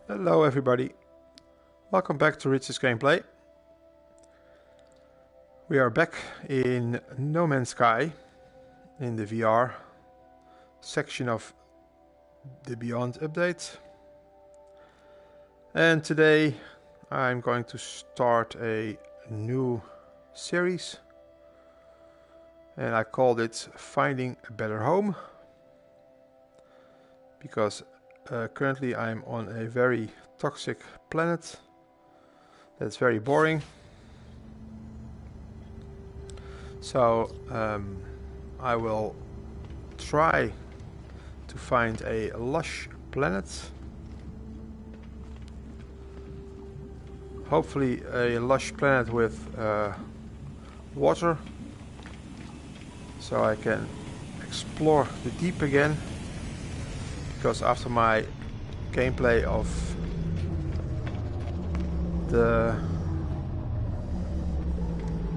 Hello everybody, welcome back to Rich's Gameplay. We are back in No Man's Sky in the VR section of the Beyond update. And today I'm going to start a new series and I called it Finding a Better Home, because currently I'm on a very toxic planet that's very boring. So I will try to find a lush planet, hopefully a lush planet with water, so I can explore the deep again. Because after my gameplay of the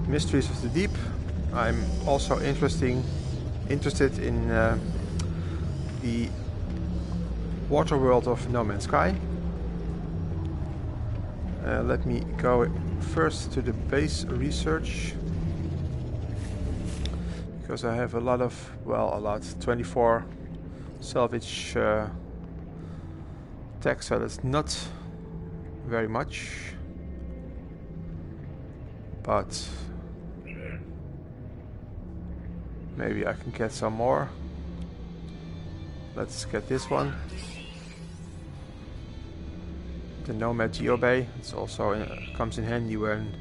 Mysteries of the Deep, I'm also interested in the water world of No Man's Sky. Let me go first to the base research, because I have a lot, 24 salvage tech, so that's not very much, but maybe I can get some more. Let's get this one, the Nomad Geobay. It's also comes in handy when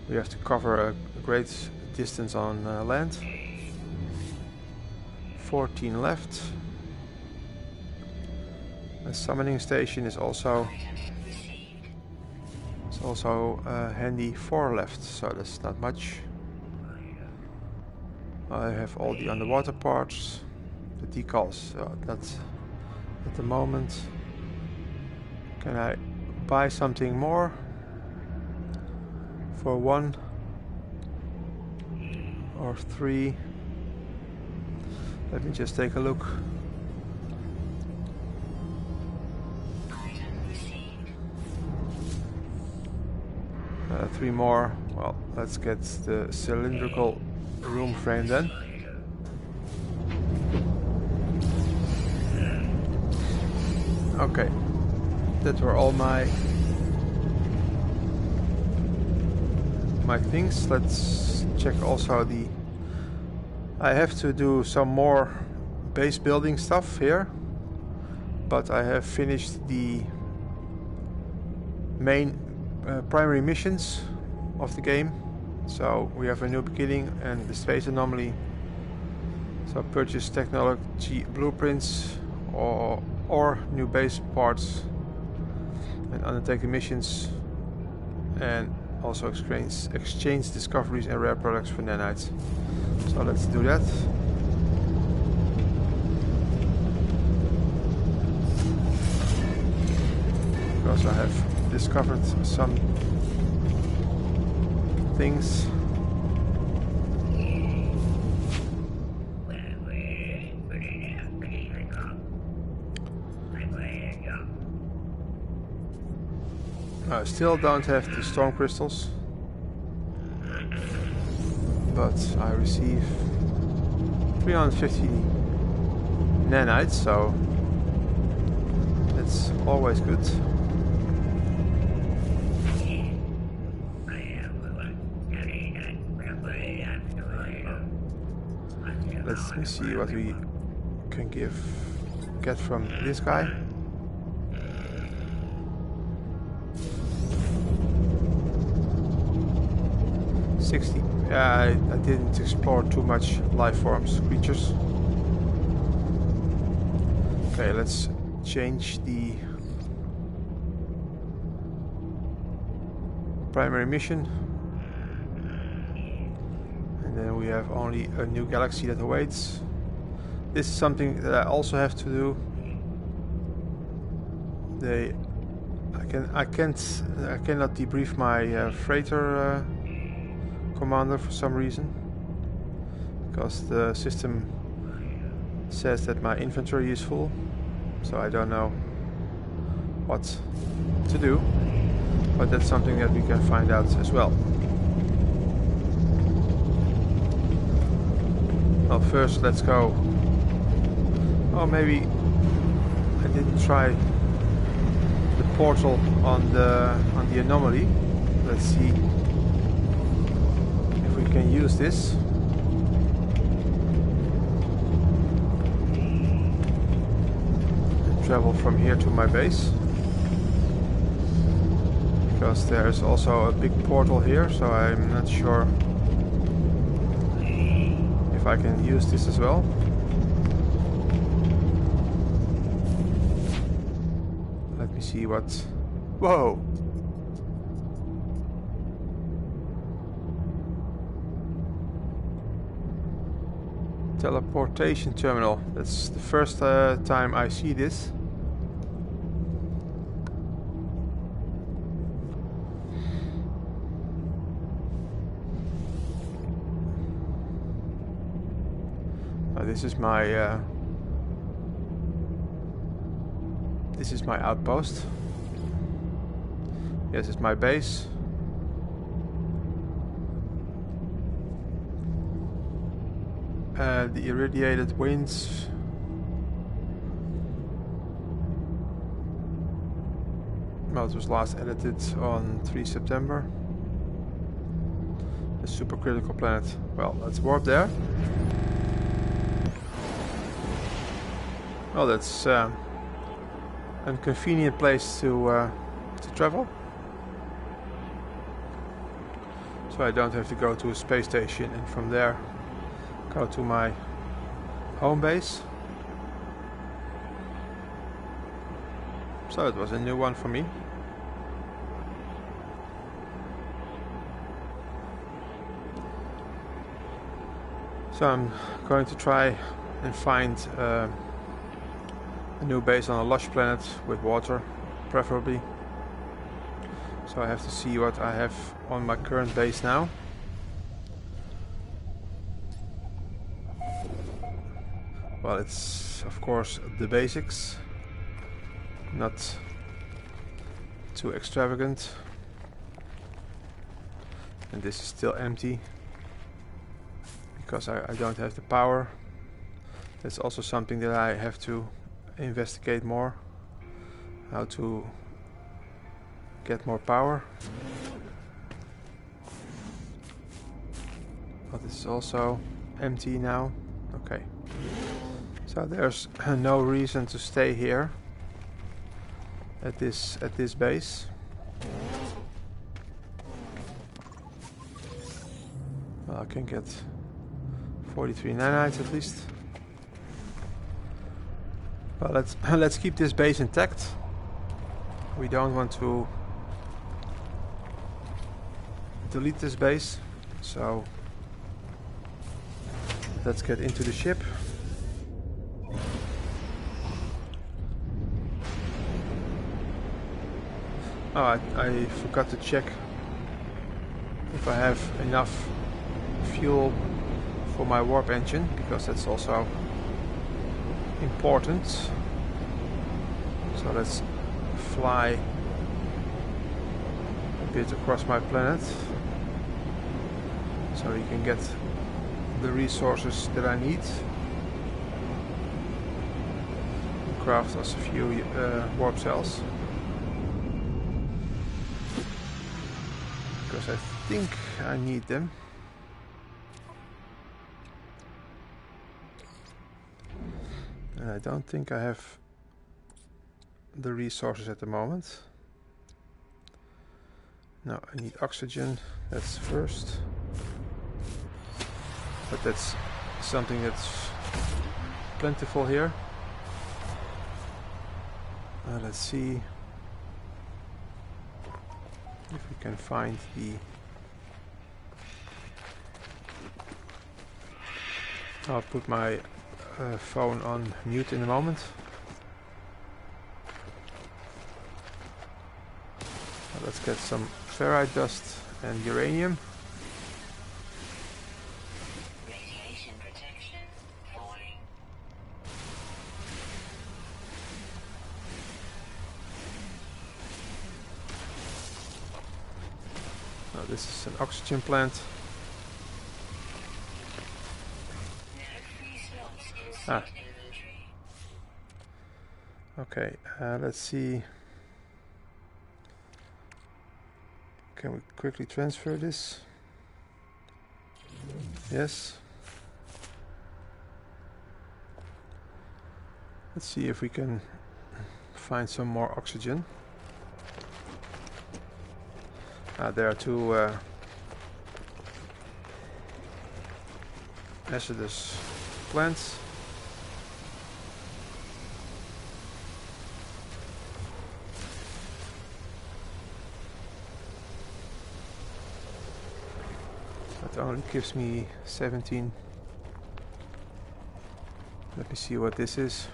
we have to cover a great distance on land. 14 left. A summoning station is also handy. 4 left, so that's not much. I have all the underwater parts, the decals, not at the moment. Can I buy something more for 1 or 3? Let me just take a look. Three more. Well, let's get the cylindrical room frame then. Okay, that were all my things. Let's check also the... I have to do some more base building stuff here, but I have finished the main primary missions of the game. So we have a new beginning and the space anomaly. So purchase technology blueprints or new base parts, and undertake the missions, and also exchange discoveries and rare products for nanites. So let's do that. Because I have discovered some things. I still don't have the storm crystals, but I receive 350 nanites, so that's always good. Let me see what we can get from this guy. Yeah, I didn't explore too much life forms, creatures. Okay, let's change the primary mission. And then we have only a new galaxy that awaits. This is something that I also have to do. I cannot debrief my freighter commander for some reason, because the system says that my inventory is full, so I don't know what to do, but that's something that we can find out as well. Well, first let's go. Oh, maybe I didn't try the portal on the anomaly. Let's see if we can use this. And travel from here to my base. Because there's also a big portal here, so I'm not sure if I can use this as well. Let me see what... Whoa! Teleportation terminal. That's the first time I see this. This is my outpost. Yes, it's my base. The irradiated winds. Well, it was last edited on 3 September. The supercritical planet. Well, let's warp there. Well, that's an convenient place to travel. So I don't have to go to a space station and from there go to my home base. So it was a new one for me. So I'm going to try and find a new base on a lush planet with water, preferably. So I have to see what I have on my current base now. Well, it's of course the basics, not too extravagant. And this is still empty because I don't have the power. That's also something that I have to investigate more, how to get more power. But this is also empty now. Okay. So there's no reason to stay here at this base. Well, I can get 43 nanites at least. Well, let's keep this base intact. We don't want to delete this base, so let's get into the ship. Oh, I forgot to check if I have enough fuel for my warp engine, because that's also important. So let's fly a bit across my planet so we can get the resources that I need. Craft us a few warp cells, because I think I need them. And I don't think I have the resources at the moment. No, I need oxygen, that's first. But that's something that's plentiful here. Let's see if we can find the... I'll put my phone on mute in a moment. Let's get some ferrite dust and uranium. Radiation protection falling. this is an oxygen plant. Ah. Okay, let's see. Can we quickly transfer this? Yes. Let's see if we can find some more oxygen. There are two hazardous plants. That only gives me 17. Let me see what this is.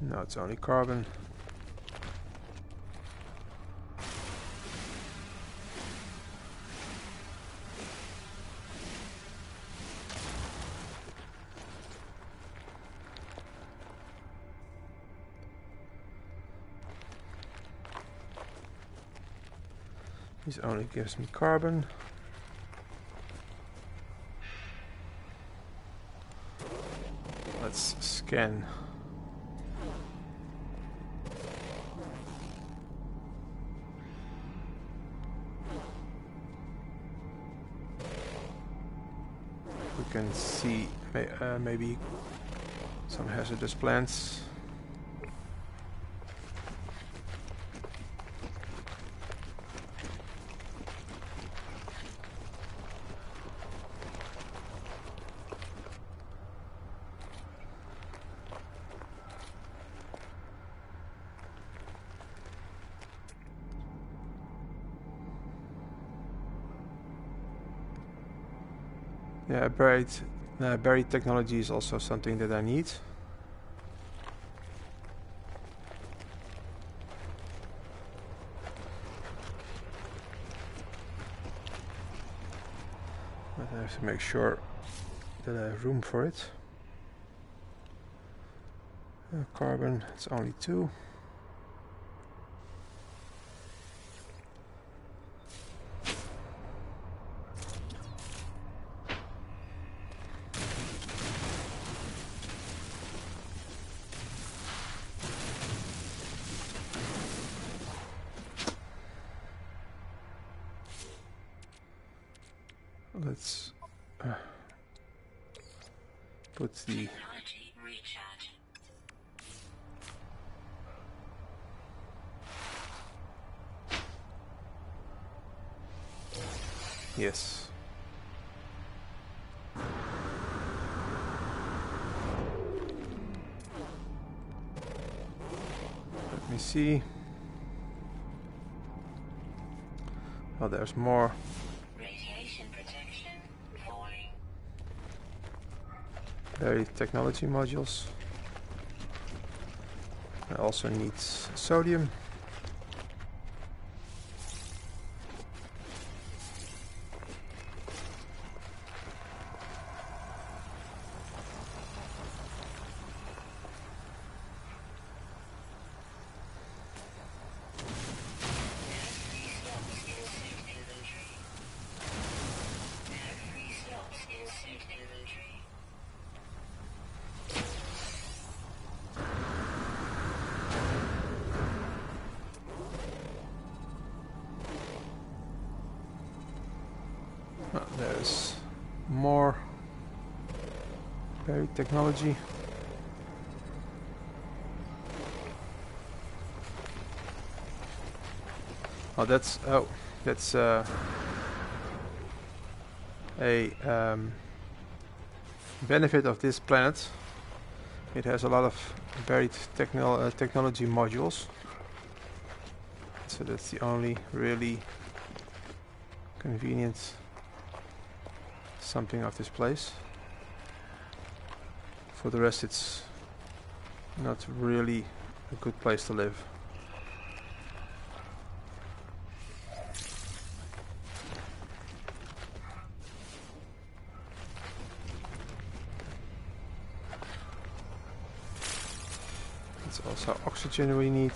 No, it's only carbon. This only gives me carbon. Let's scan. We can see maybe some hazardous plants. Yeah, buried technology is also something that I need. But I have to make sure that I have room for it. Carbon, it's only 2. Let's put the yes. Let me see. Oh, there's more. Buried technology modules. I also need sodium. There's more buried technology. Oh, that's a benefit of this planet. It has a lot of buried technology modules. So that's the only really convenient something of this place. For the rest, it's not really a good place to live. It's also oxygen we need.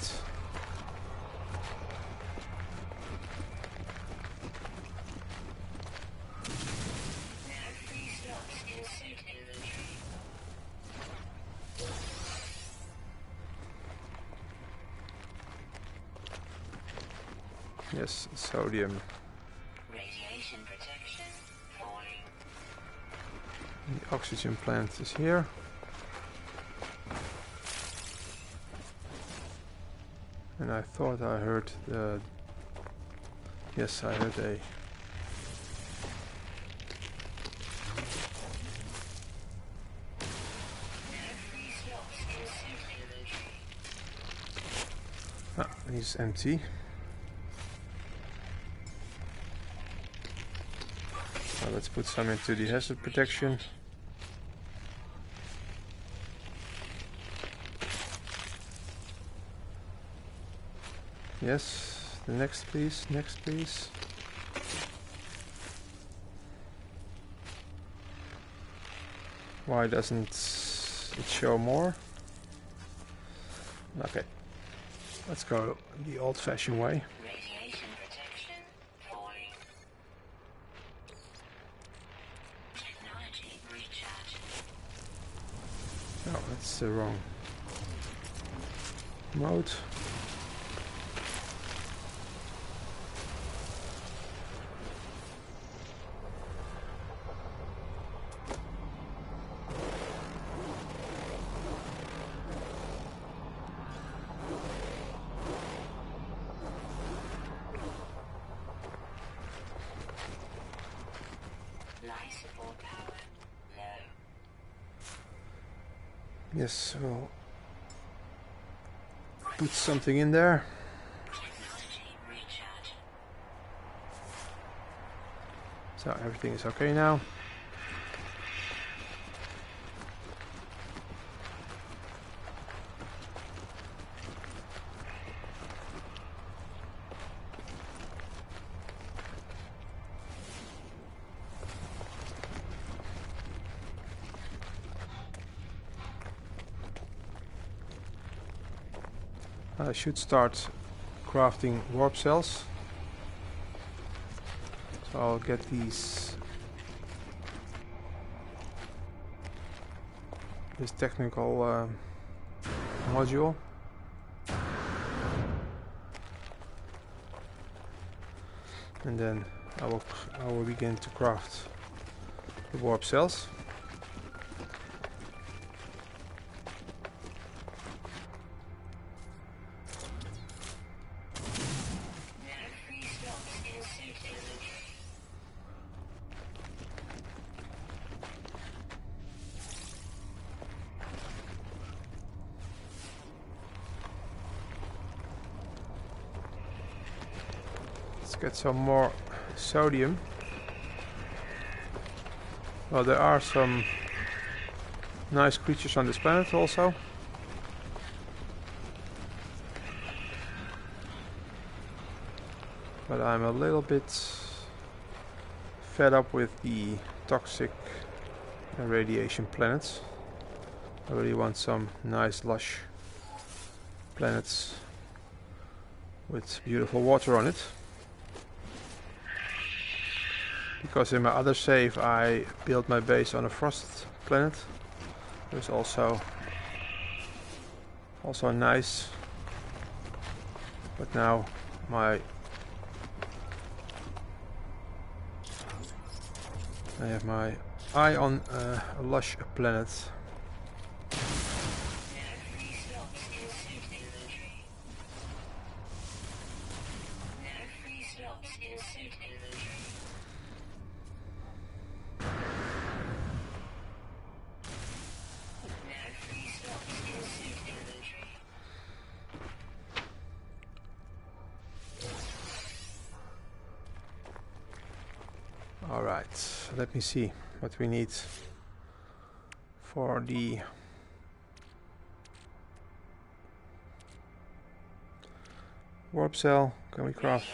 Yes, sodium. Radiation protection falling. The oxygen plant is here. And I thought I heard the... Yes, I heard a... Ah, he's empty. Now let's put some into the hazard protection. Yes, the next please, next please. Why doesn't it show more? Okay, let's go the old-fashioned way. Radiation protection falling. Technology recharge. Oh, that's the wrong mode. Life support power low. Yes, we'll put something in there. Technology recharge. So everything is okay now. I should start crafting warp cells. So I'll get this technical module. And then I will begin to craft the warp cells. Let's get some more sodium. Well, there are some nice creatures on this planet also. But I'm a little bit fed up with the toxic and radiation planets. I really want some nice lush planets with beautiful water on it. Because in my other save I built my base on a frost planet. There's also nice. But now I have my eye on a lush planet. Alright, let me see what we need for the warp cell. Can we craft?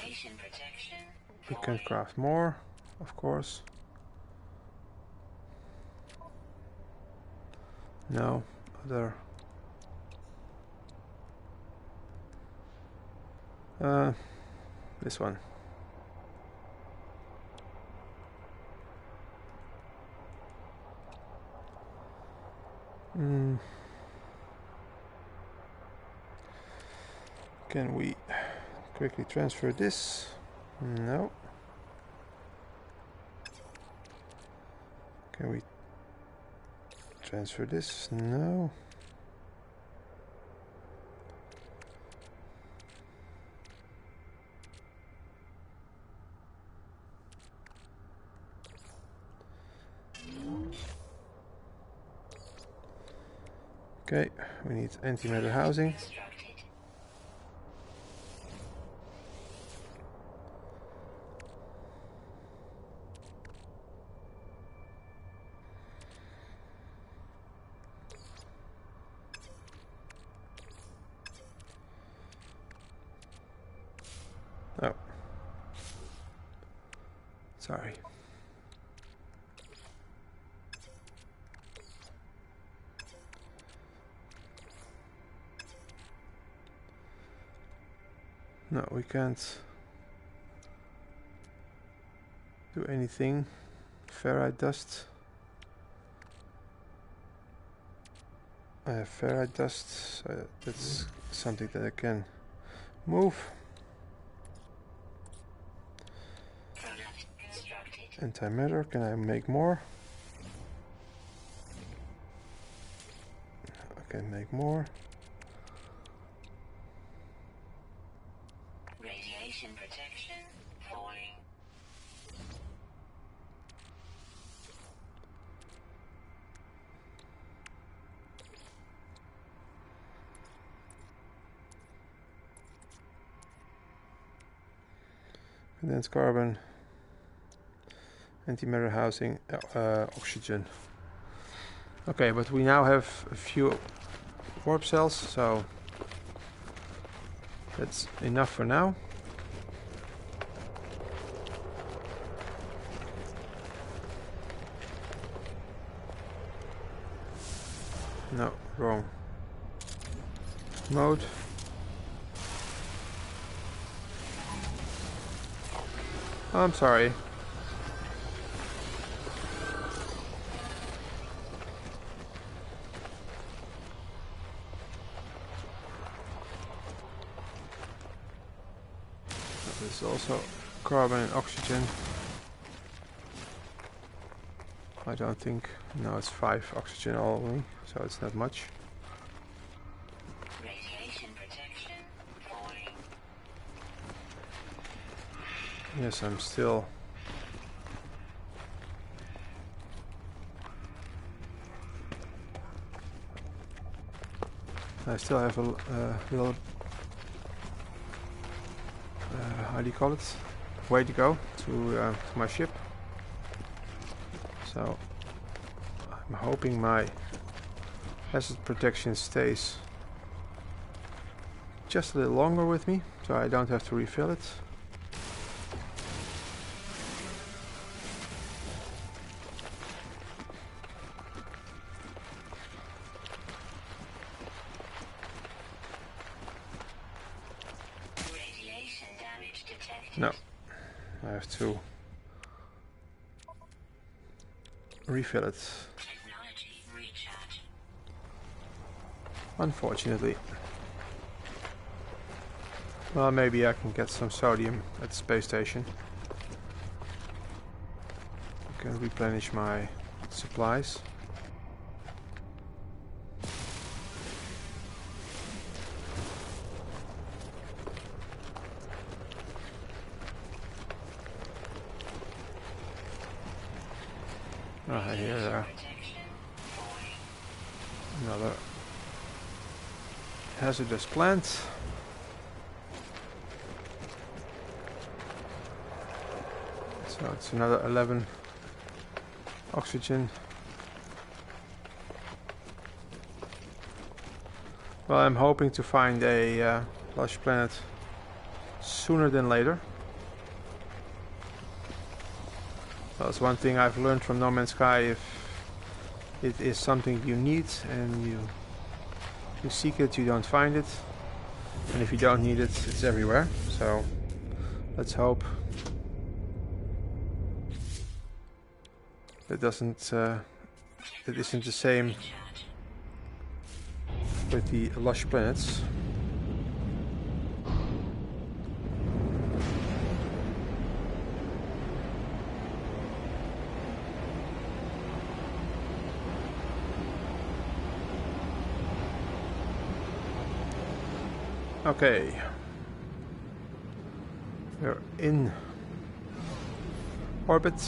We can craft more, of course. No, other. This one. Can we Quickly transfer this. No. Can we transfer this? No. Okay, we need antimatter housing. Constructed. Oh. Sorry. No, we can't do anything. Ferrite dust. I have ferrite dust, so that's something that I can move. Product constructed. Antimatter, can I make more? I can make more. Radiation protection. Falling. Condensed carbon. Antimatter housing, oxygen. Okay, but we now have a few warp cells, so that's enough for now. No, wrong mode. I'm sorry. This is also carbon and oxygen. I don't think, no, it's 5 oxygen only, so it's not much. Radiation protection. Falling. Yes, I'm still I still have a little how do you call it? Way to go to my ship. So I'm hoping my hazard protection stays just a little longer with me, so I don't have to refill it. Radiation damage detected. No, I have to refill it, Technology recharge. unfortunately. Well, maybe I can get some sodium at the space station. I can replenish my supplies. Ah, here they are. Protection. Falling. Another hazardous plant. So it's another 11 oxygen. Well, I'm hoping to find a lush planet sooner than later. Well, that's one thing I've learned from No Man's Sky. If it is something you need and you seek it, you don't find it. And if you don't need it, it's everywhere. So let's hope it doesn't. It isn't the same Recharge. with the lush planets. Okay. We're in orbit.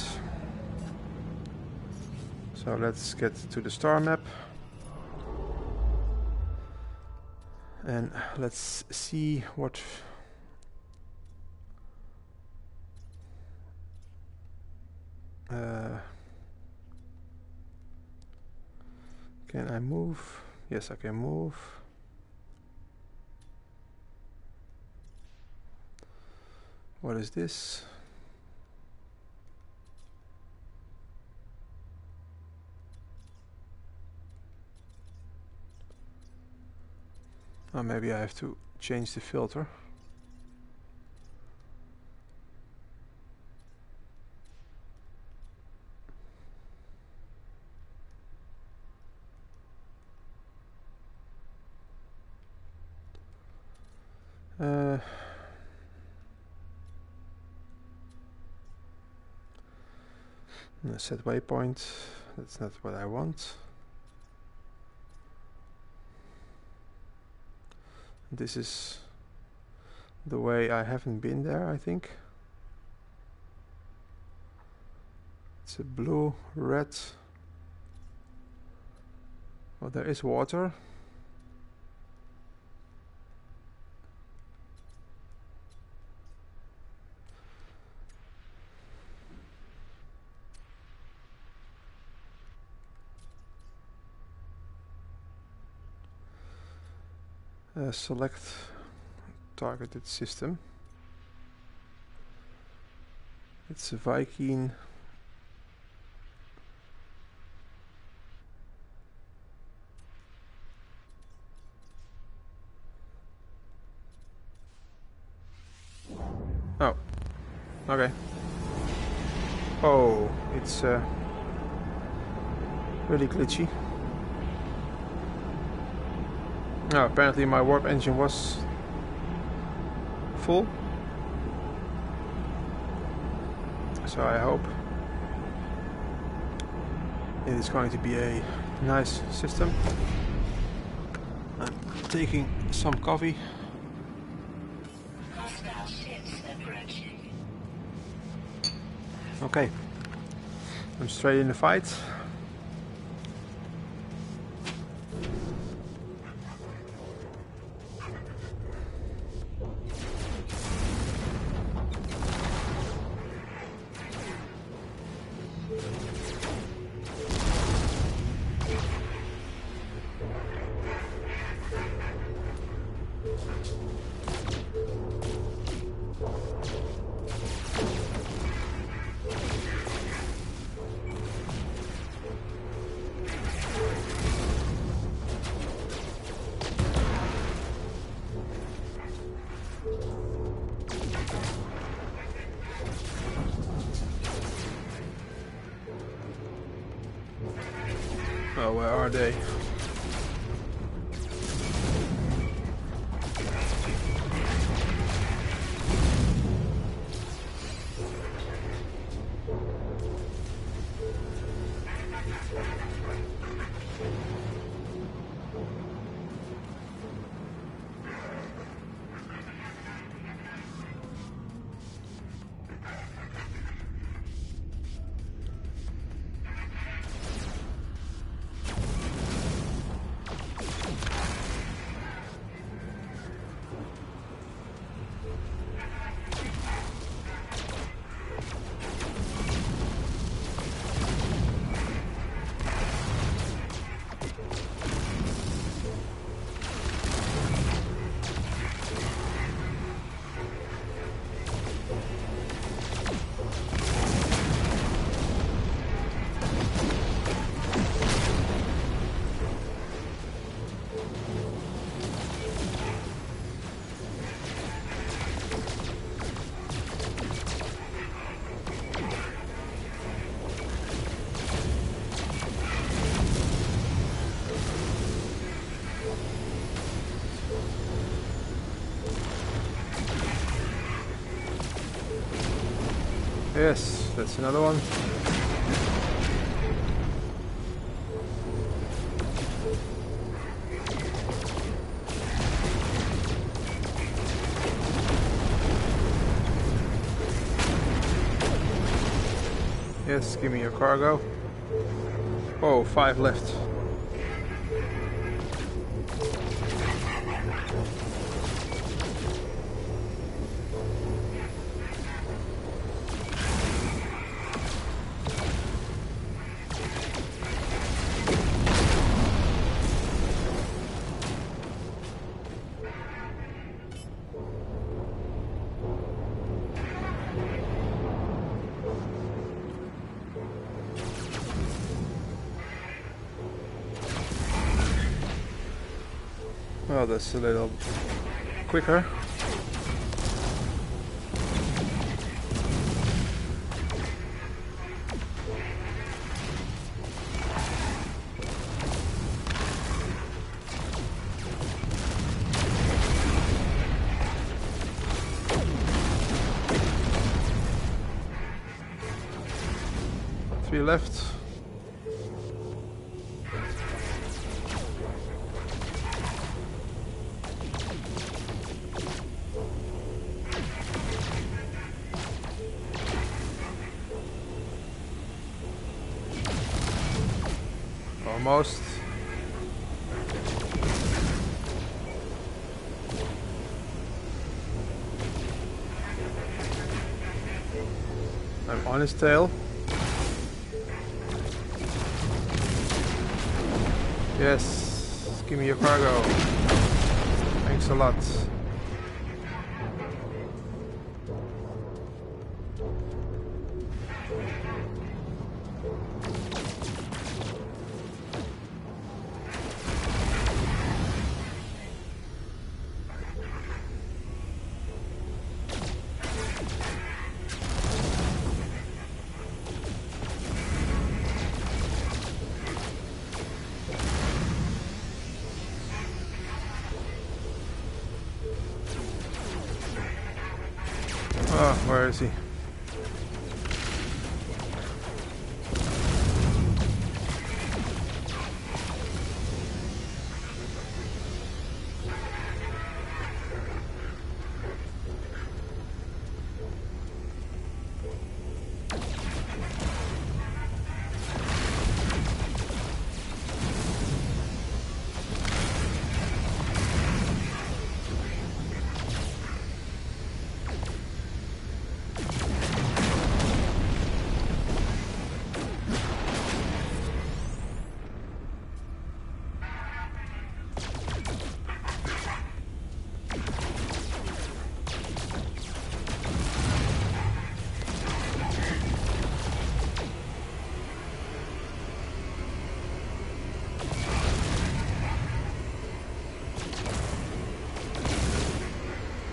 So let's get to the star map. And let's see what can I move? Yes, I can move. What is this? Oh, maybe I have to change the filter. Set waypoint. That's not what I want. This is the way I haven't been there, I think. It's a blue, red. Oh, there is water. Select targeted system. It's a Viking. Oh, okay. Oh, it's really glitchy. Oh, apparently my warp engine was full. So I hope it is going to be a nice system. I'm taking some coffee. Hostile ships approaching. Okay, I'm straight in the fight. Oh, where are they? Yes, that's another one. Yes, give me your cargo. Oh, 5 left. Well, that's a little quicker. Three left. Almost. I'm on his tail. Yes, give me your cargo. Thanks a lot. Oh, where is he?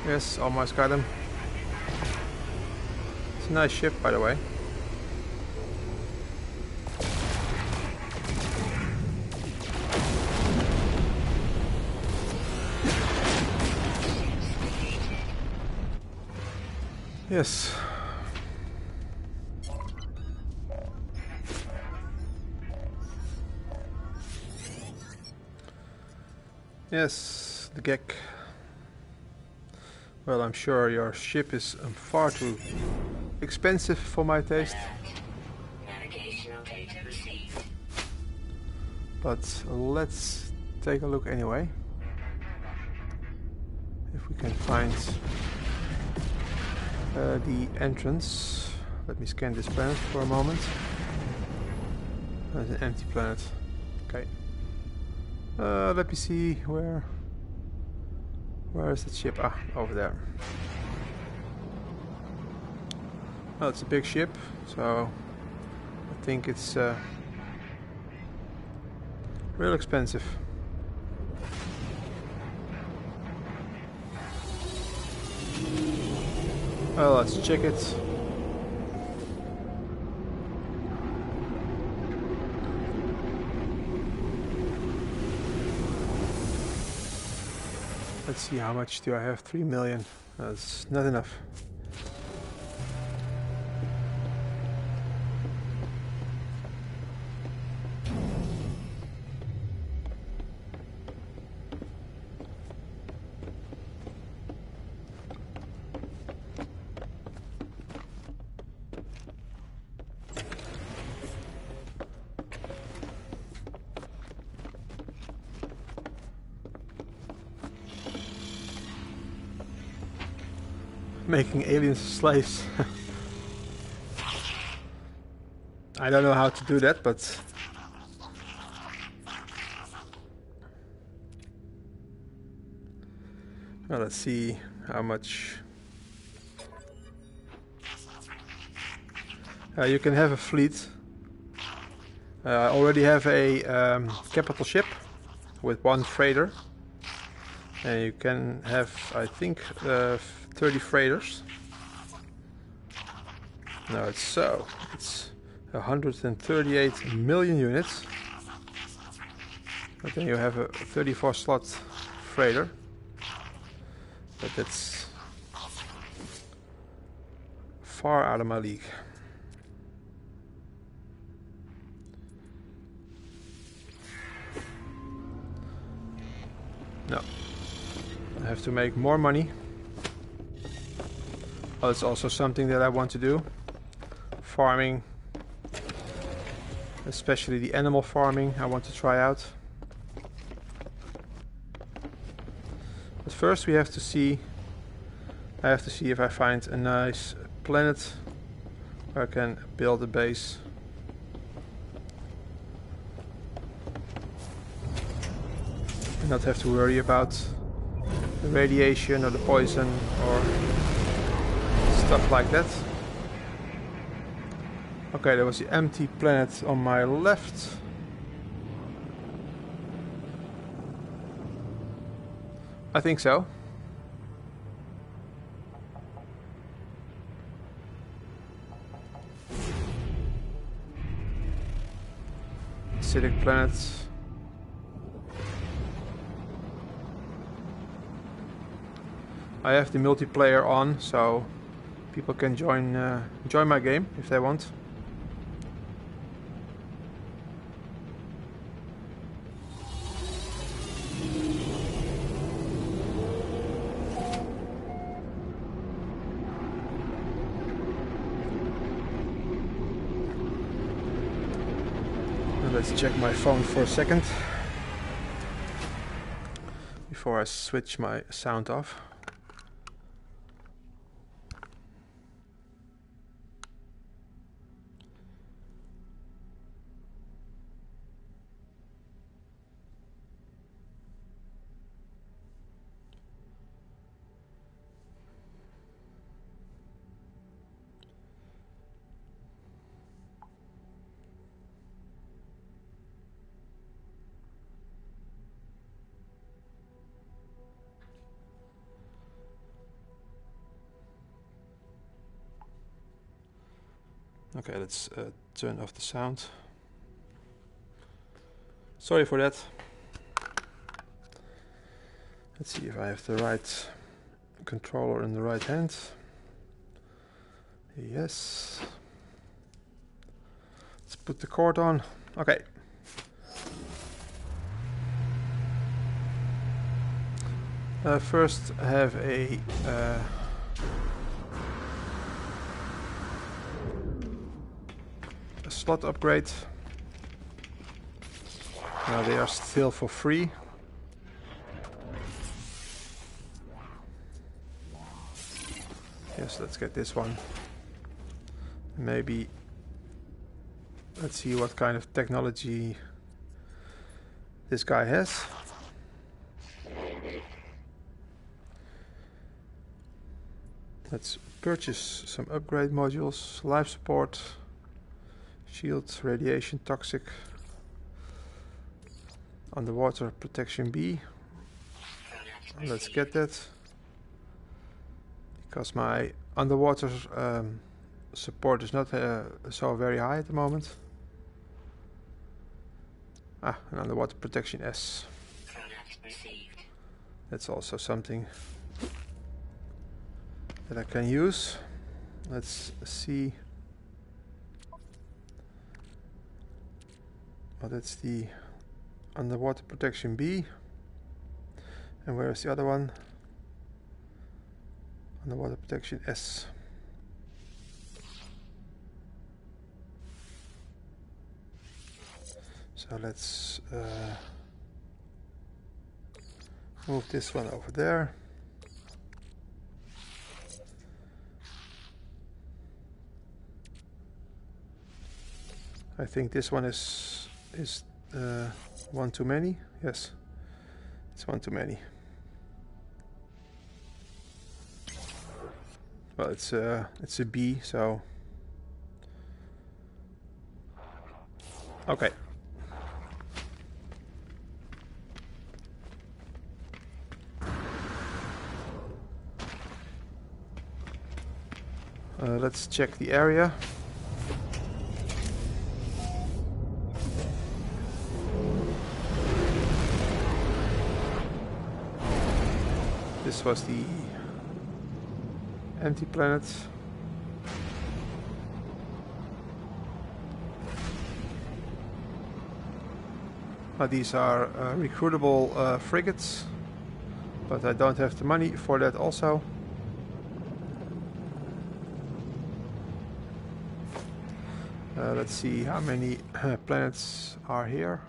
Yes, almost got him. It's a nice ship, by the way. Yes. Yes, the Gek. Well, I'm sure your ship is far too expensive for my taste. Navigational data received. But let's take a look anyway. If we can find the entrance. Let me scan this planet for a moment. It's an empty planet. Okay. Let me see where is the ship? Ah, over there. Well, it's a big ship, so I think it's real expensive. Well, let's check it. Let's see, how much do I have? 3 million. That's not enough. making aliens slaves. I don't know how to do that, but well, let's see how much. You can have a fleet. I already have a capital ship with 1 freighter, and you can have, I think, 30 freighters. No, it's 138 million units. But then you have a 34 slot freighter. But that's far out of my league. No. I have to make more money. Oh, it's also something that I want to do. Farming. Especially the animal farming I want to try out. But first we have to see... I have to see if I find a nice planet where I can build a base. And not have to worry about the radiation or the poison or stuff like that. Okay, there was the empty planet on my left. I think so. Acidic planets. I have the multiplayer on, so people can join my game if they want. Let's check my phone for a second before I switch my sound off. Okay, let's turn off the sound. Sorry for that. Let's see if I have the right controller in the right hand. Yes. Let's put the cord on. Okay. First I have a slot upgrade. Now they are still for free. Yes, let's get this one. Maybe let's see what kind of technology this guy has. Let's purchase some upgrade modules, life support, shield, radiation, toxic, underwater protection B. Let's get that, because my underwater support is not so very high at the moment. Ah, an underwater protection S. That's also something that I can use. Let's see. Oh, that's the underwater protection B. And where is the other one? Underwater protection S. So let's move this one over there. I think this one is one too many. Yes, it's one too many. Well, it's a B, so okay. Let's check the area. This was the empty planet. These are recruitable frigates, but I don't have the money for that also. Let's see how many planets are here.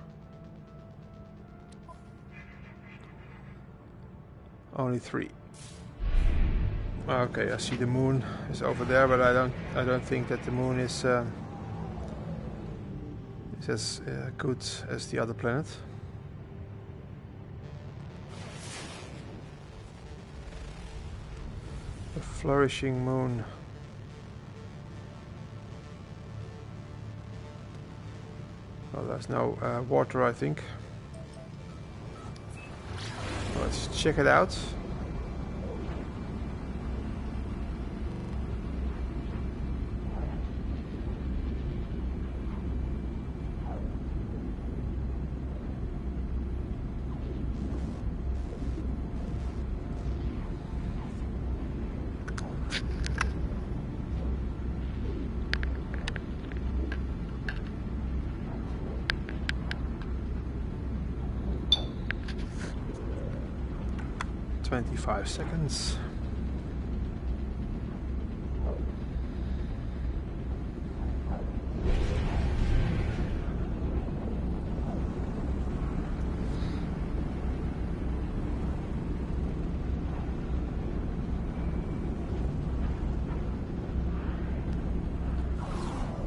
Only 3. Okay, I see the moon is over there, but I don't think that the moon is as good as the other planet. A flourishing moon. Well, there's no water, I think. Let's check it out. Five seconds.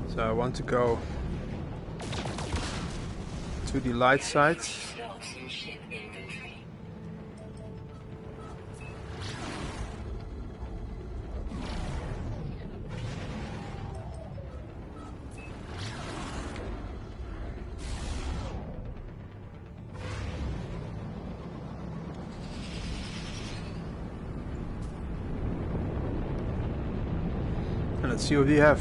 So I want to go to the light side. And let's see what we have.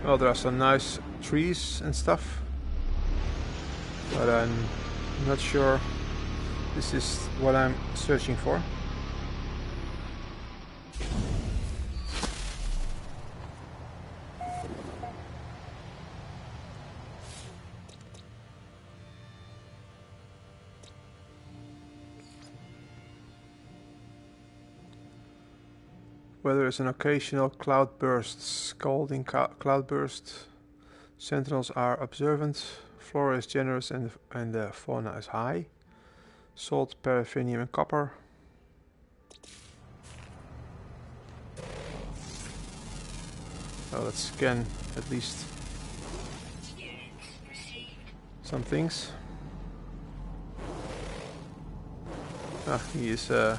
Well, there are some nice trees and stuff, but I'm not sure this is what I'm searching for. Where there is an occasional cloudburst, scalding cloudburst. Sentinels are observant. Flora is generous and the fauna is high. Salt, paraffinium and copper. Well, let's scan at least some things. Ah, he is oh.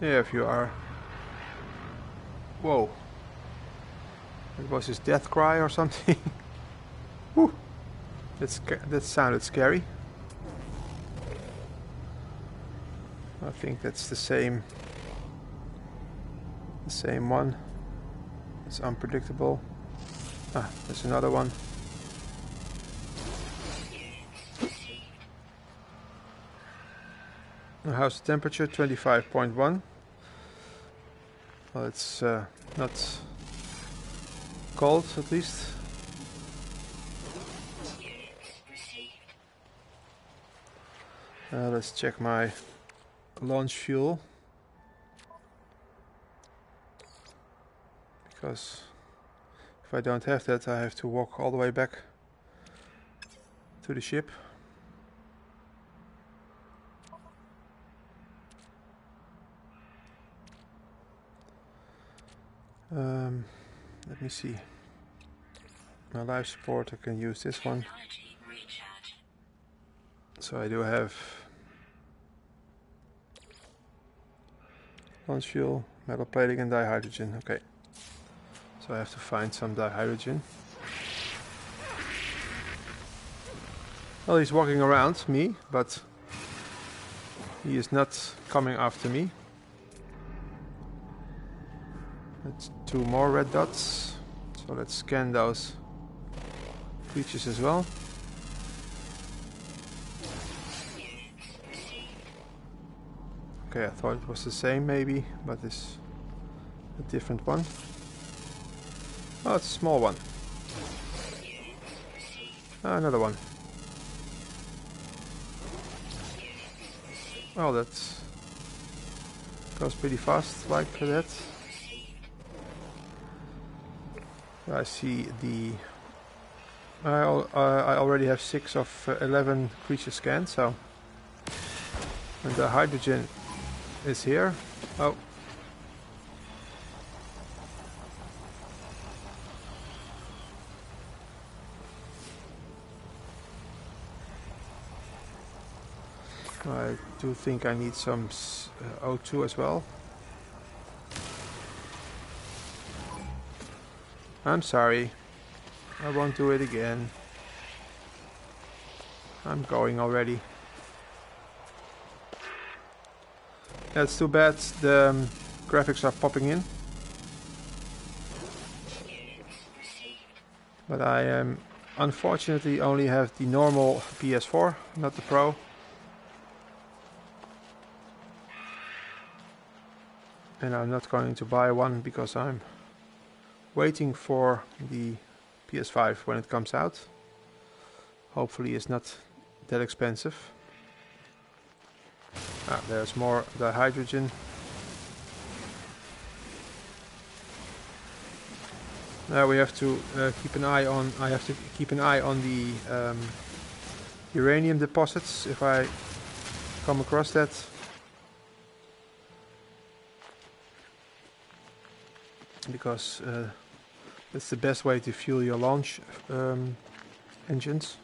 Yeah, if you are... Whoa. It was his death cry or something. Whew. That sounded scary. I think that's the same one. It's unpredictable. Ah, there's another one. How's the temperature? 25.1. Well, it's not cold at least. Let's check my launch fuel, because if I don't have that, I have to walk all the way back to the ship. Let me see. My life support, I can use this one. So I do have launch fuel, metal plating and dihydrogen. Okay. So I have to find some dihydrogen. Well, he's walking around me, but he is not coming after me. That's 2 more red dots. So let's scan those creatures as well. Okay, I thought it was the same maybe, but it's a different one. Oh, it's a small one. Another one. Well, that goes pretty fast like that. I see the... I already have 6 of 11 creatures scanned, so... And the hydrogen is here. Oh. I do think I need some O2 as well. I'm sorry. I won't do it again. I'm going already. That's too bad, the graphics are popping in. But I unfortunately only have the normal PS4, not the Pro. And I'm not going to buy one because I'm waiting for the PS5 when it comes out. Hopefully it's not that expensive. Ah, there's more dihydrogen. Now we have to keep an eye on. I have to keep an eye on the uranium deposits if I come across that. Because that's the best way to fuel your launch engines.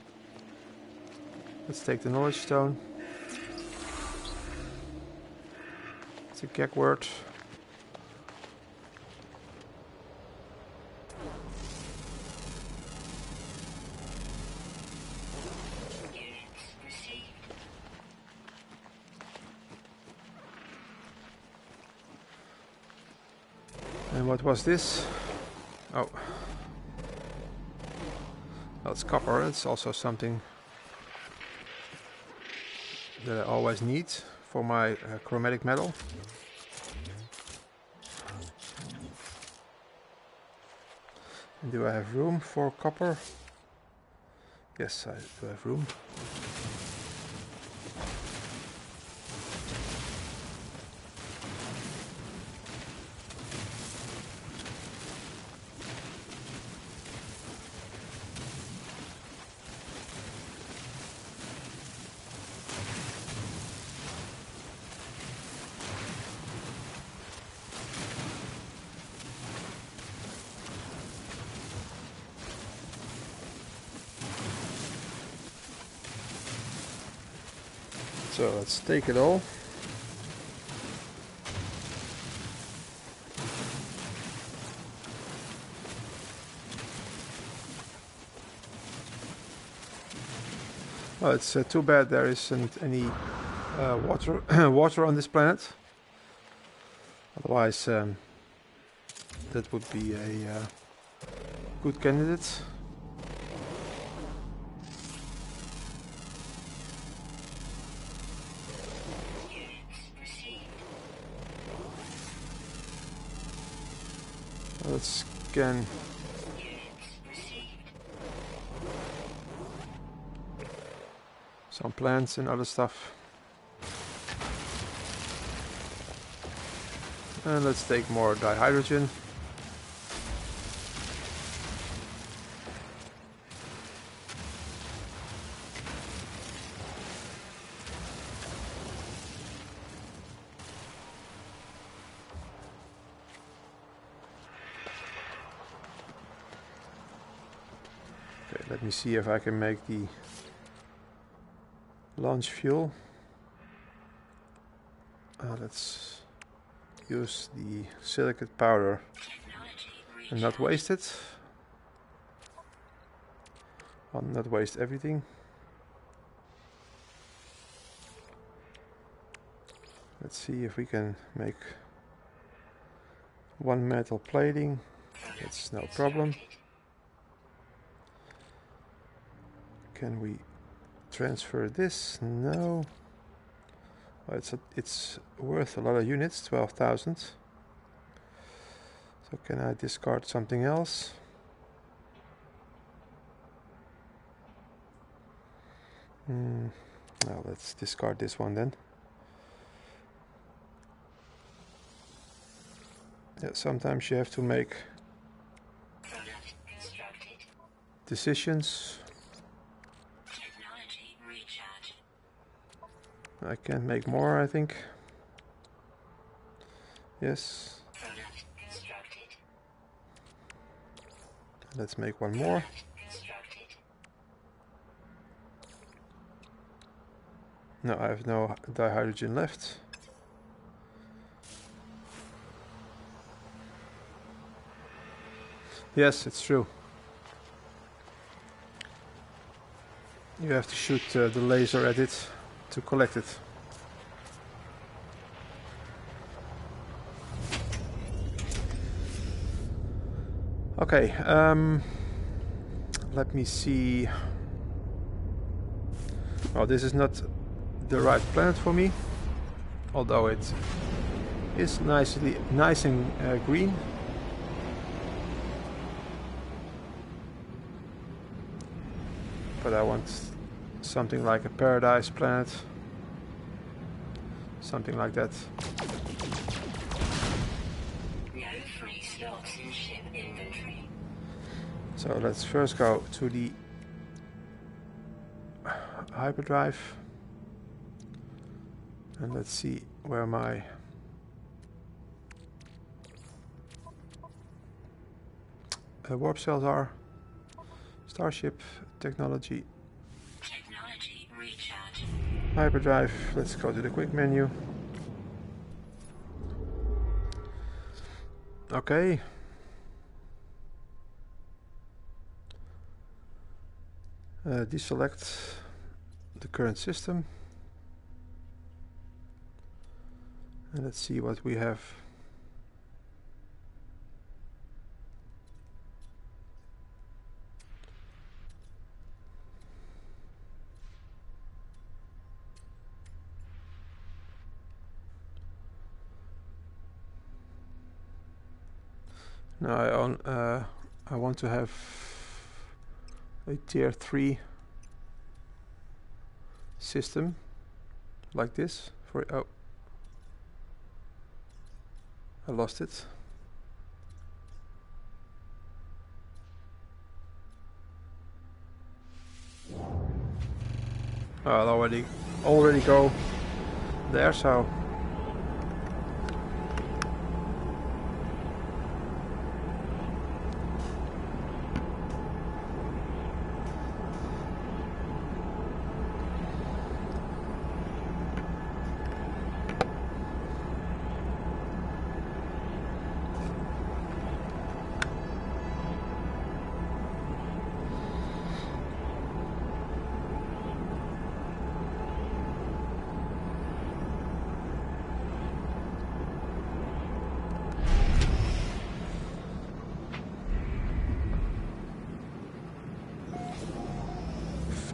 Let's take the knowledge stone. It's a gag word. And what was this? Oh. Well, it's copper. It's also something that I always need for my chromatic metal. And do I have room for copper? Yes, I do have room. So let's take it all. Well, it's too bad there isn't any water water on this planet. Otherwise, that would be a good candidate. Let's scan some plants and other stuff. And let's take more dihydrogen. Okay, let me see if I can make the launch fuel. Let's use the silicate powder and not waste it. I'll not waste everything. Let's see if we can make one metal plating. That's no problem. Can we transfer this? No. Well, it's worth a lot of units, 12,000. So can I discard something else? Well, let's discard this one then. Yeah, sometimes you have to make decisions. I can make more, I think. Yes. Let's make one more. No, I have no dihydrogen left. Yes, it's true. You have to shoot the laser at it to collect it. Okay, let me see. Well, this is not the right planet for me, although it is nice and green. But I want something like a paradise planet, something like that. No free slots in ship inventory. So let's first go to the hyperdrive and let's see where my warp cells are. Starship, technology, recharge. Hyperdrive. Let's go to the quick menu. Okay. Deselect the current system. And let's see what we have. Now I want to have a tier 3 system like this for I lost it. I'll already go there, so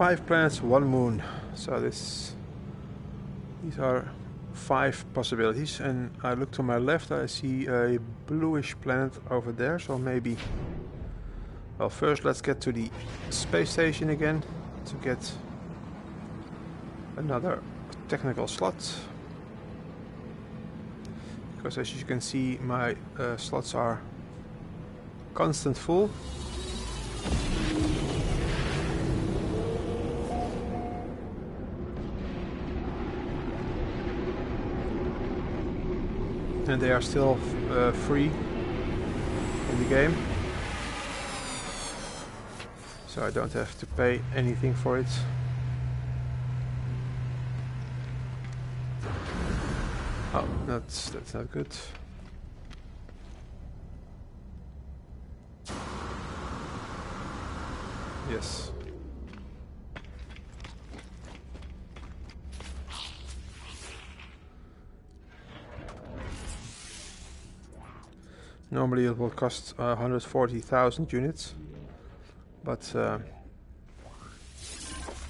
five planets, one moon. So these are 5 possibilities, and I look to my left, I see a bluish planet over there, so maybe... Well, first let's get to the space station again to get another technical slot, because as you can see my slots are constant full. And they are still free in the game, so I don't have to pay anything for it. Oh, that's not good. Yes. Normally it will cost 140,000 units, but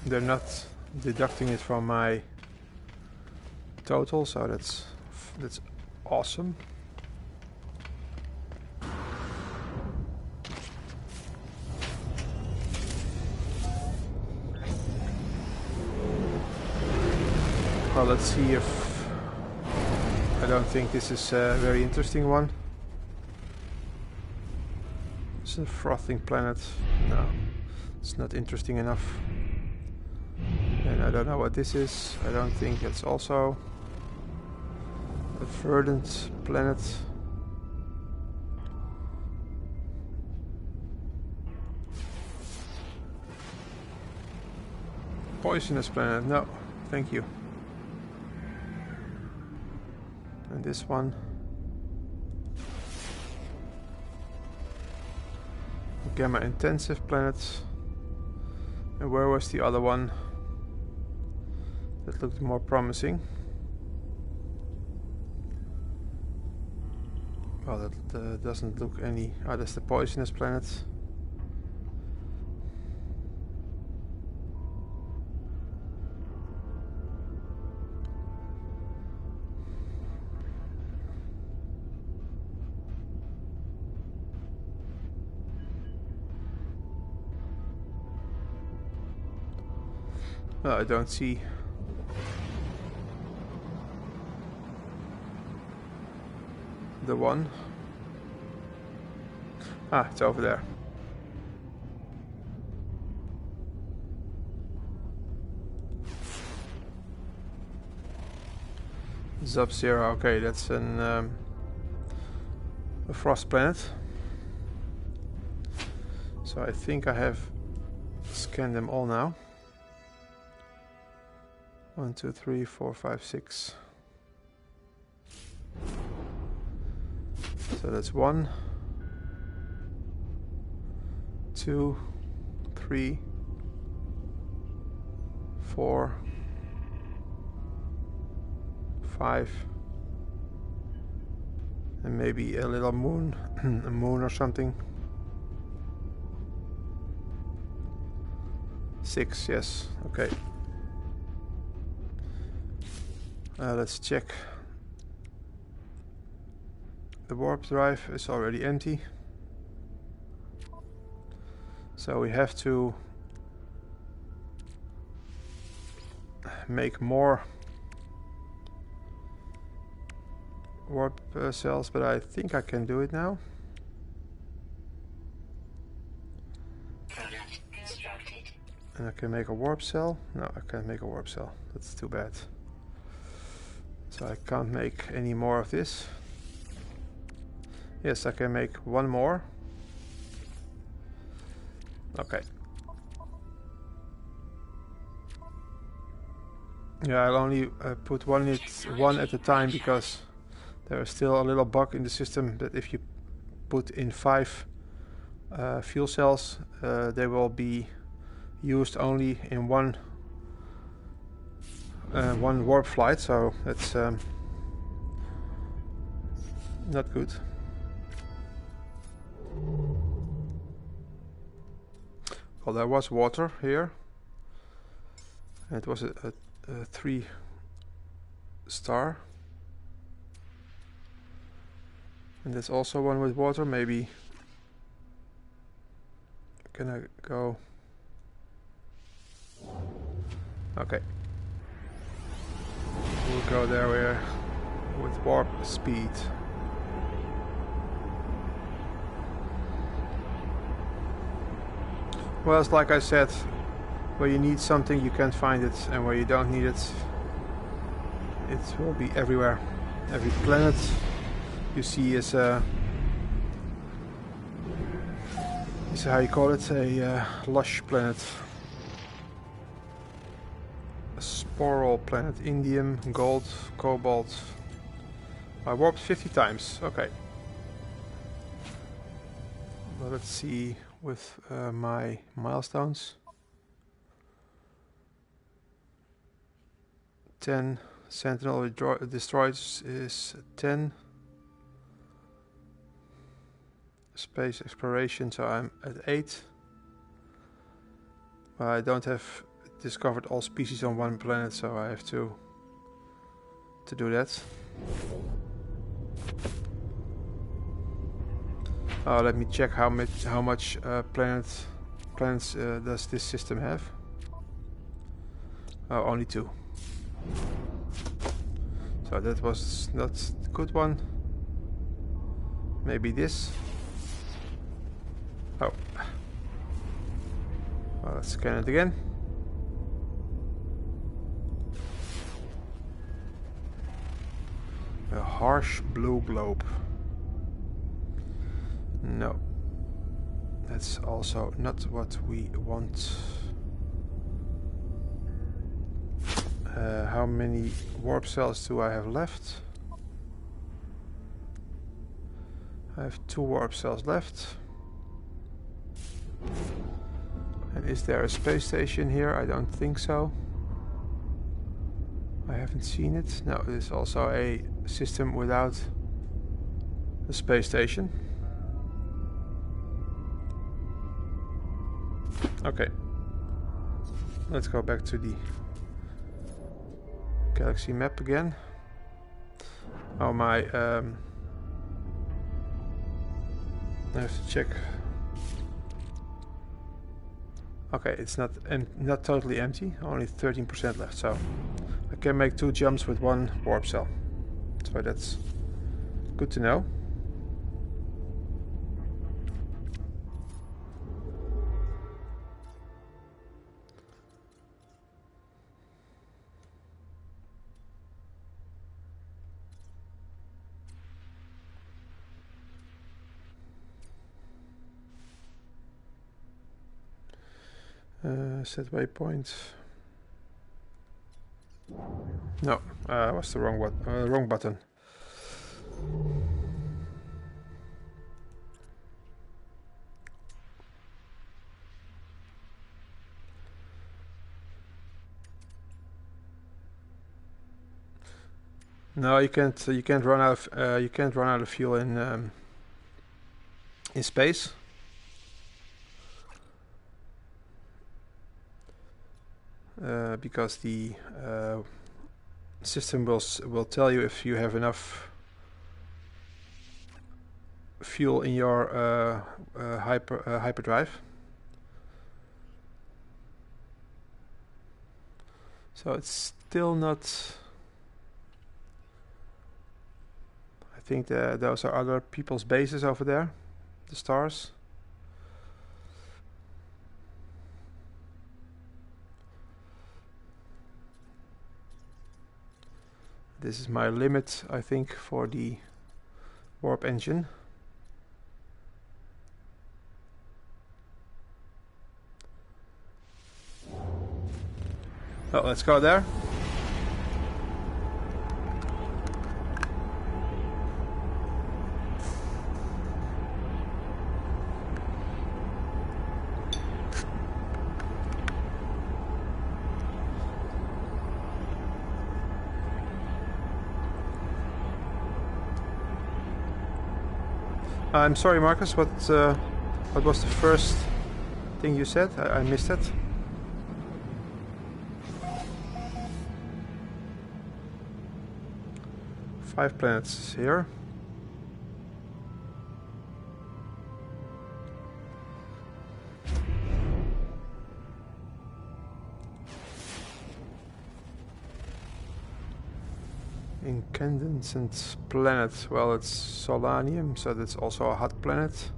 they're not deducting it from my total, so that's awesome. Well, let's see if... I don't think this is a very interesting one. It's a frothing planet. No, it's not interesting enough. And I don't know what this is. I don't think it's also a verdant planet. Poisonous planet. No, thank you. And this one. Gamma intensive planet. And where was the other one that looked more promising? Well, that doesn't look any... Oh, that's the poisonous planet. Well, I don't see... the one. Ah, it's over there. Sub-Zero, okay, that's a frost planet. So I think I have scanned them all now. 1, 2, 3, 4, 5, 6. So that's 1, 2, 3, 4, 5, and maybe a little moon, a moon or something. 6, yes, okay. Let's check. The warp drive is already empty, so we have to make more warp cells, but I think I can do it now. And I can make a warp cell. No, I can't make a warp cell. That's too bad. So I can't make any more of this. Yes, I can make one more. Okay. Yeah, I'll only put one at a time, because there is still a little bug in the system that if you put in 5 fuel cells, they will be used only in one warp flight, so that's not good. Well, there was water here. It was a 3-star. And there's also one with water. Maybe can I go? Okay. We'll go there with warp speed. Well, it's like I said, where you need something you can't find it, and where you don't need it, it will be everywhere. Every planet you see is a, how you call it, a lush planet. A sporal planet, indium, gold, cobalt. I warped 50 times, okay. Well, let's see with my milestones. 10. Sentinel destroyed is 10. Space exploration, so I'm at 8. I don't have discovered all species on one planet, so I have to do that. Let me check how much planets does this system have. Oh, only 2. So that was not a good one. Maybe this. Oh. Well, let's scan it again. A harsh blue globe. No. That's also not what we want. How many warp cells do I have left? I have 2 warp cells left. And is there a space station here? I don't think so. I haven't seen it. No, there's also a system without a space station. Okay. Let's go back to the galaxy map again. Oh, my I have to check. Okay, it's not totally empty, only 13% left, so I can make 2 jumps with 1 warp cell. So that's good to know. Set waypoint. No, was the wrong button. No, you can't. You can't run out of. You can't run out of fuel in space. Because the system will tell you if you have enough fuel in your hyperdrive. So it's still not. I think those are other people's bases over there, the stars. This is my limit, I think, for the warp engine. Well, let's go there. I'm sorry, Marcus, what was the first thing you said? I missed it. Five planets here. Incandescent planet. Well, it's Solanium, so that's also a hot planet.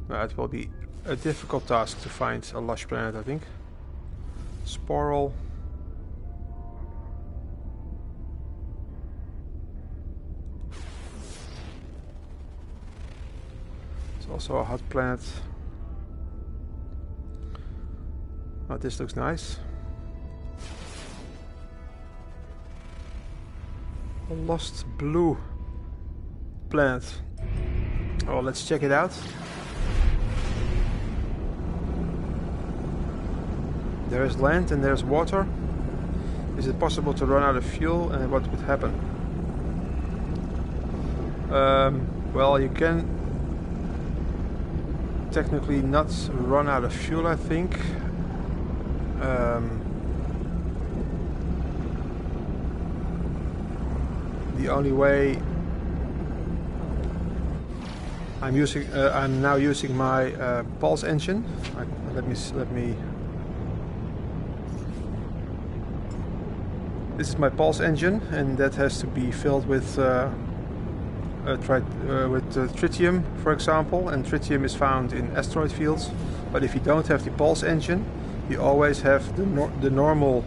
It will be a difficult task to find a lush planet, I think. Sporal. It's also a hot planet. Oh, this looks nice. A lost blue planet. Oh, let's check it out. There is land and there's water. Is it possible to run out of fuel, and what would happen? Well, you can technically not run out of fuel, I think. The only way I'm now using my pulse engine. Let me. This is my pulse engine, and that has to be filled with tritium, for example. And tritium is found in asteroid fields. But if you don't have the pulse engine, you always have the normal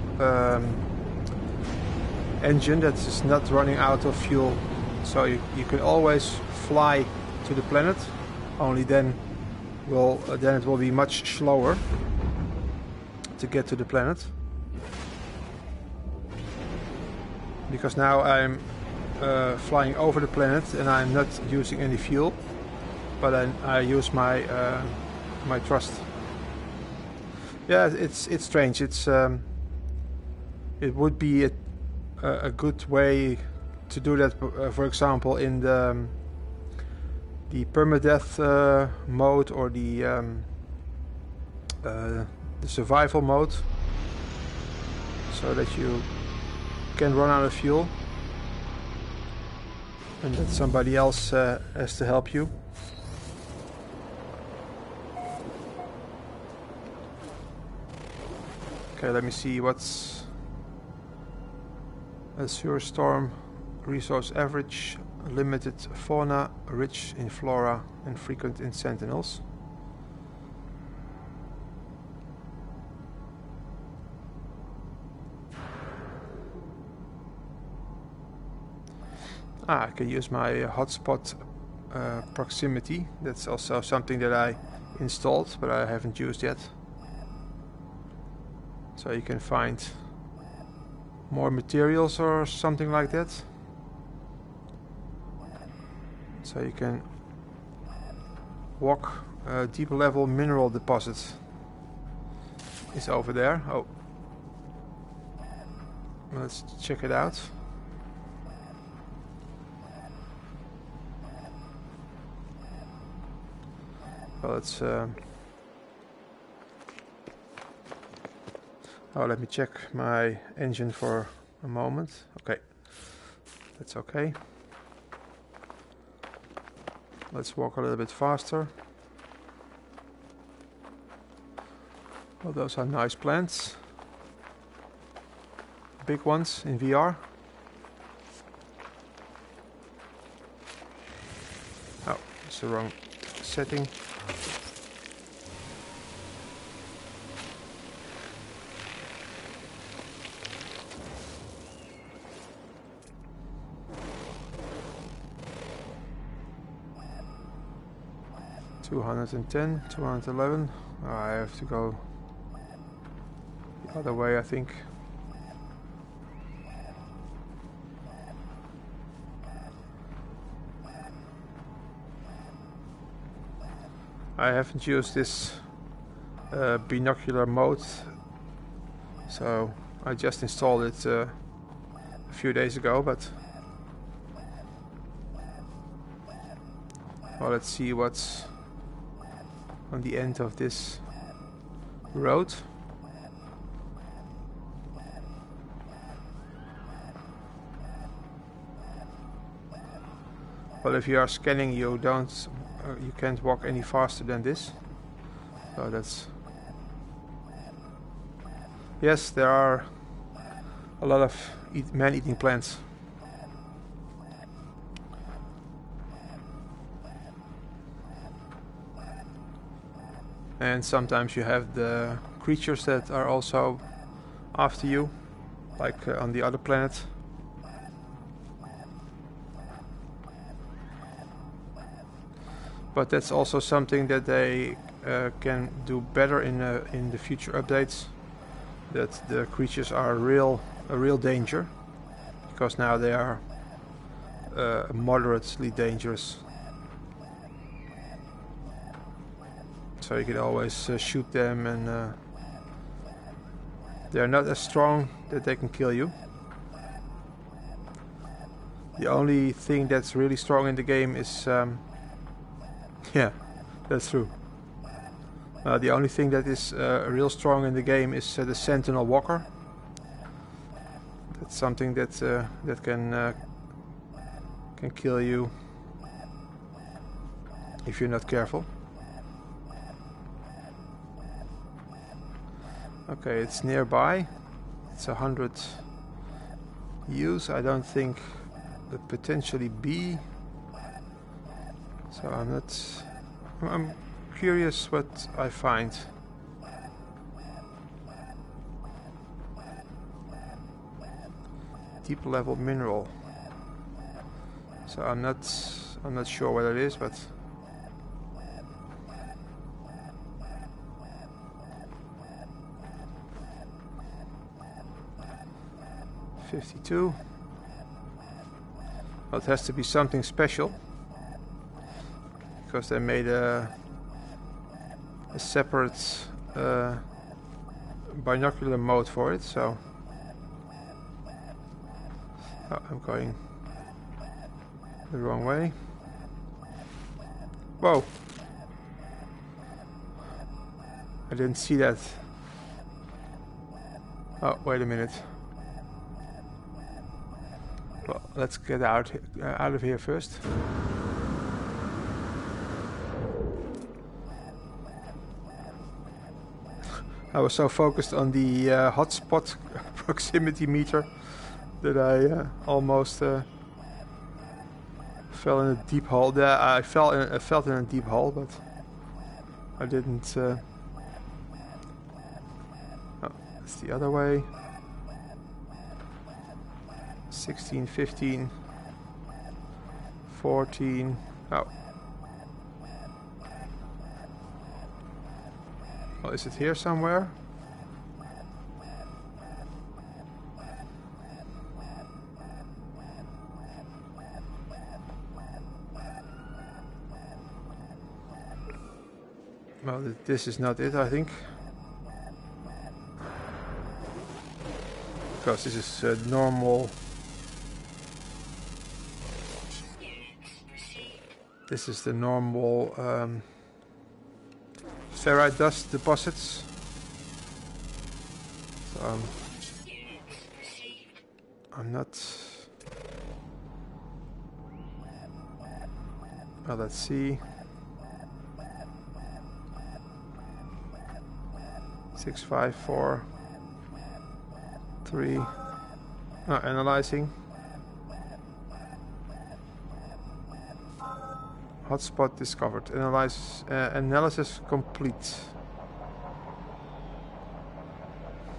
engine that is not running out of fuel. So you can always fly to the planet. Only then it will be much slower to get to the planet. Because now I'm flying over the planet and I'm not using any fuel, but I use my my thrust. Yeah, it's strange. It would be a good way to do that. For example, in the permadeath mode or the survival mode, so that you can run out of fuel and that somebody else has to help you. Okay, let me see what's a Azure Storm resource average, limited fauna, rich in flora and frequent in sentinels. I can use my hotspot proximity. That's also something that I installed, but I haven't used yet. So you can find more materials or something like that. So you can walk a deep level mineral deposit. Is over there. Oh, let's check it out. Well, let's let me check my engine for a moment. Okay, that's okay. Let's walk a little bit faster. Well, those are nice plants. Big ones in VR. Oh, it's the wrong setting. $210, $211. I have to go the other way, I think. I haven't used this binocular mode, so I just installed it a few days ago, but well, let's see what's on the end of this road. Well, if you are scanning, you can't walk any faster than this. So that's... Yes, there are a lot of man-eating plants. And sometimes you have the creatures that are also after you, like on the other planet. But that's also something that they can do better in the future updates. That the creatures are a real danger, because now they are moderately dangerous. So you can always shoot them, and they are not as strong that they can kill you. The only thing that's really strong in the game is yeah, that's true. The only thing that is real strong in the game is the Sentinel Walker. That's something that that can kill you if you're not careful. Okay, it's nearby. It's 100 U's. I don't think it potentially be. So I'm curious what I find. Deep level mineral. So I'm not sure what it is, but $52. Well, it has to be something special, because they made a separate binocular mode for it. So oh, I'm going the wrong way. Whoa! I didn't see that. Oh, wait a minute. Well, let's get out of here first. I was so focused on the hotspot proximity meter that I almost fell in a deep hole. I felt in a deep hole, but I didn't. Oh, it's the other way. 16, 15, 14. Oh. Well, is it here somewhere? Well, this is not it, I think. Because this is normal. This is the normal ferrite dust deposits. So I'm not. Well, let's see. 6, 5, 4, 3. Analyzing. Hotspot discovered. Analysis complete.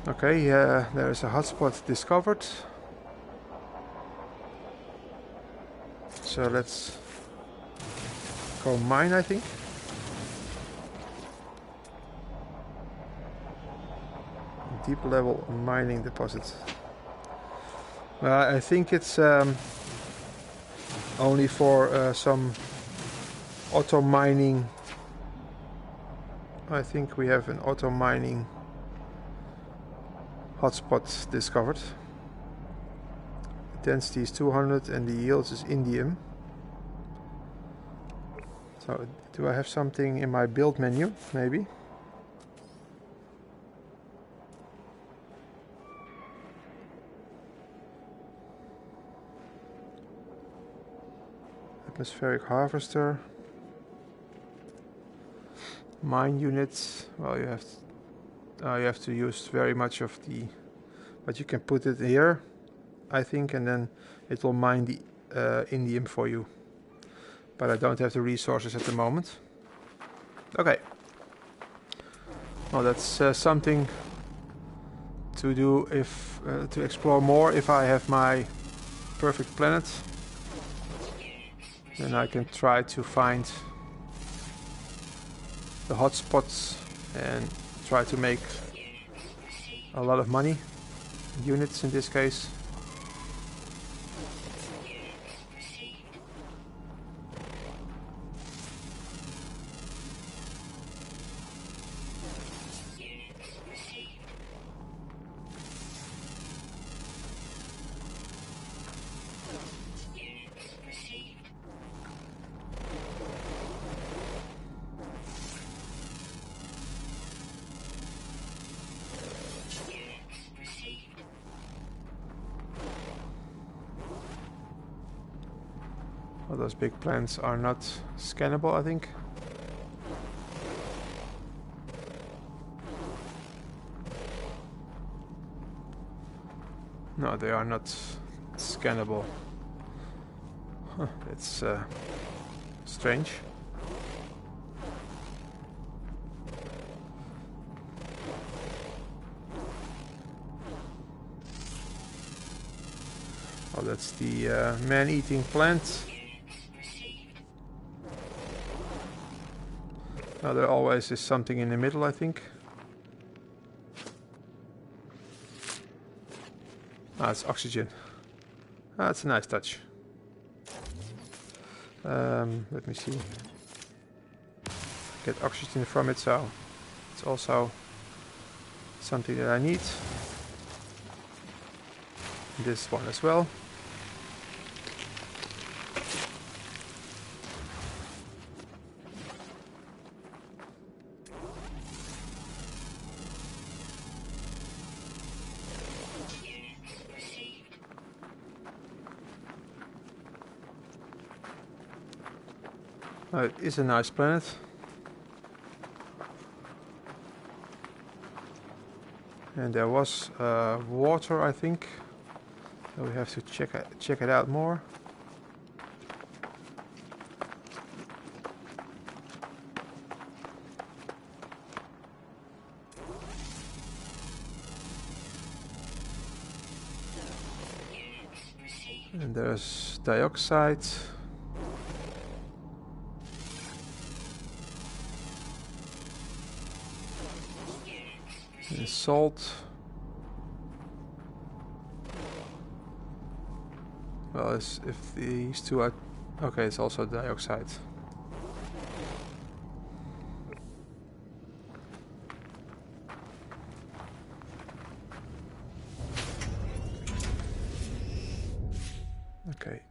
Okay, there is a hotspot discovered. So let's go mine, I think. Deep level mining deposits. I think it's only for some auto mining. I think we have an auto mining hotspot discovered. The density is 200 and the yield is indium. So do I have something in my build menu? Maybe. Atmospheric harvester. Mine units. Well, you have to use very much of the, but you can put it here. I think, and then it will mine the indium for you. But I don't have the resources at the moment. Okay. Well, that's something to do if to explore more if I have my perfect planet. Then I can try to find the hotspots and try to make a lot of money, units in this case. Well, those big plants are not scannable, I think. No, they are not scannable. Huh, that's strange. Oh, that's the man-eating plant. Now there always is something in the middle, I think. Ah, it's oxygen. Ah, that's a nice touch. Let me see. Get oxygen from it, so it's also something that I need. This one as well. It is a nice planet. And there was water, I think. So we have to check it out more. And there's dioxide. And salt. Well, if these two are... Okay, it's also dioxide. Okay.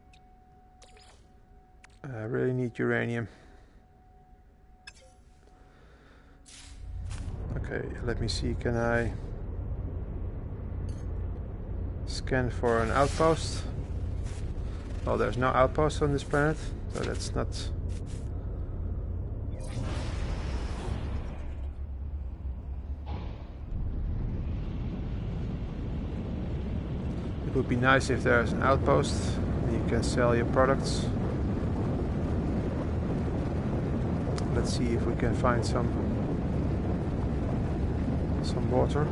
I really need uranium. Okay, let me see, can I scan for an outpost? Well, there's no outpost on this planet, so that's not... It would be nice if there's an outpost and you can sell your products. Let's see if we can find some water.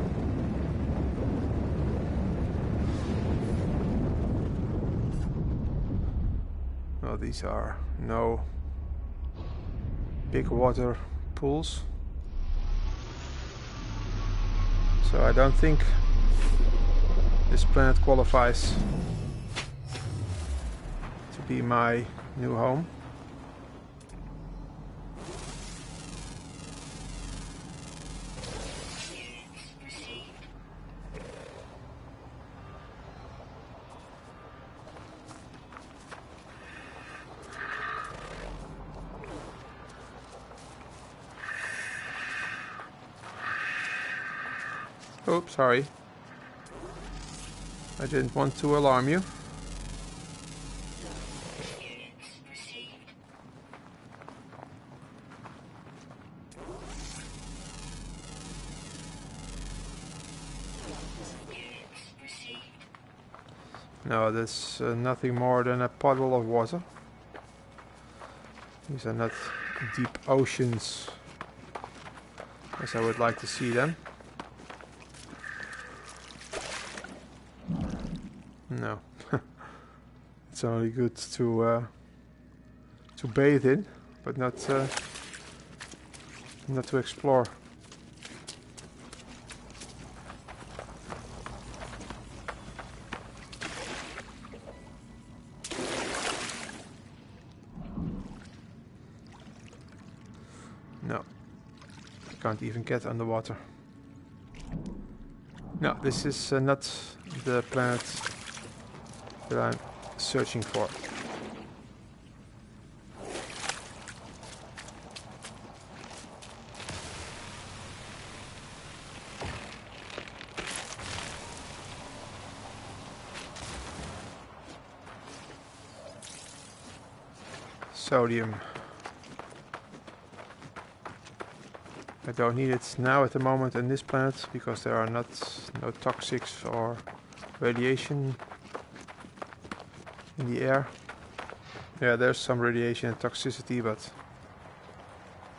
Well, these are no big water pools, so I don't think this planet qualifies to be my new home. Oops, sorry. I didn't want to alarm you. No, that's nothing more than a puddle of water. These are not deep oceans as I would like to see them. No. It's only good to bathe in, but not to explore. No, I can't even get underwater. No, this is not the planet that I'm searching for. Sodium. I don't need it now at the moment on this planet because there are no toxics or radiation in the air. Yeah, there's some radiation and toxicity, but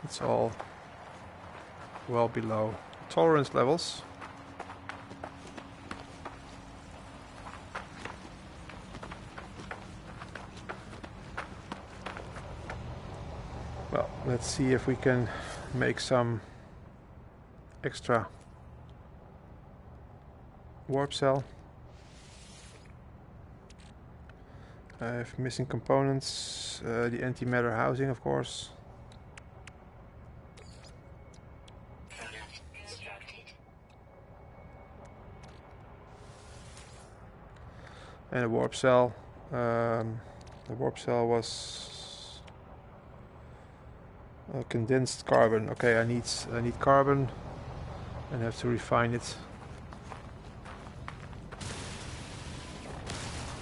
it's all well below tolerance levels. Well, let's see if we can make some extra warp cell. I have missing components, the antimatter housing, of course. Product constructed. And a warp cell. The warp cell was condensed carbon. Okay, I need carbon and have to refine it.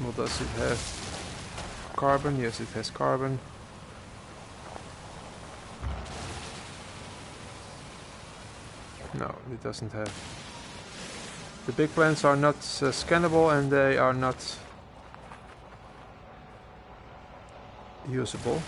Well, does it have carbon? Yes, it has carbon. No, it doesn't have. The big plants are not scannable and they are not usable.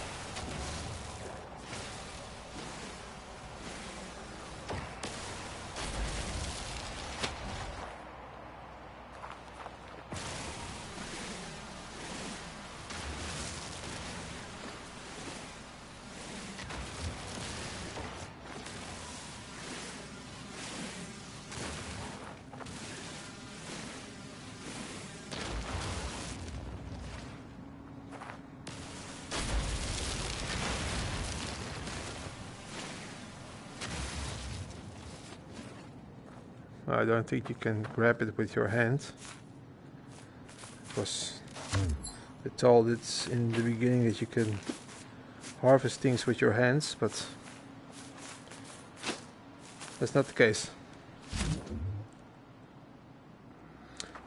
I don't think you can grab it with your hand. Because they told it in the beginning that you can harvest things with your hands, but that's not the case.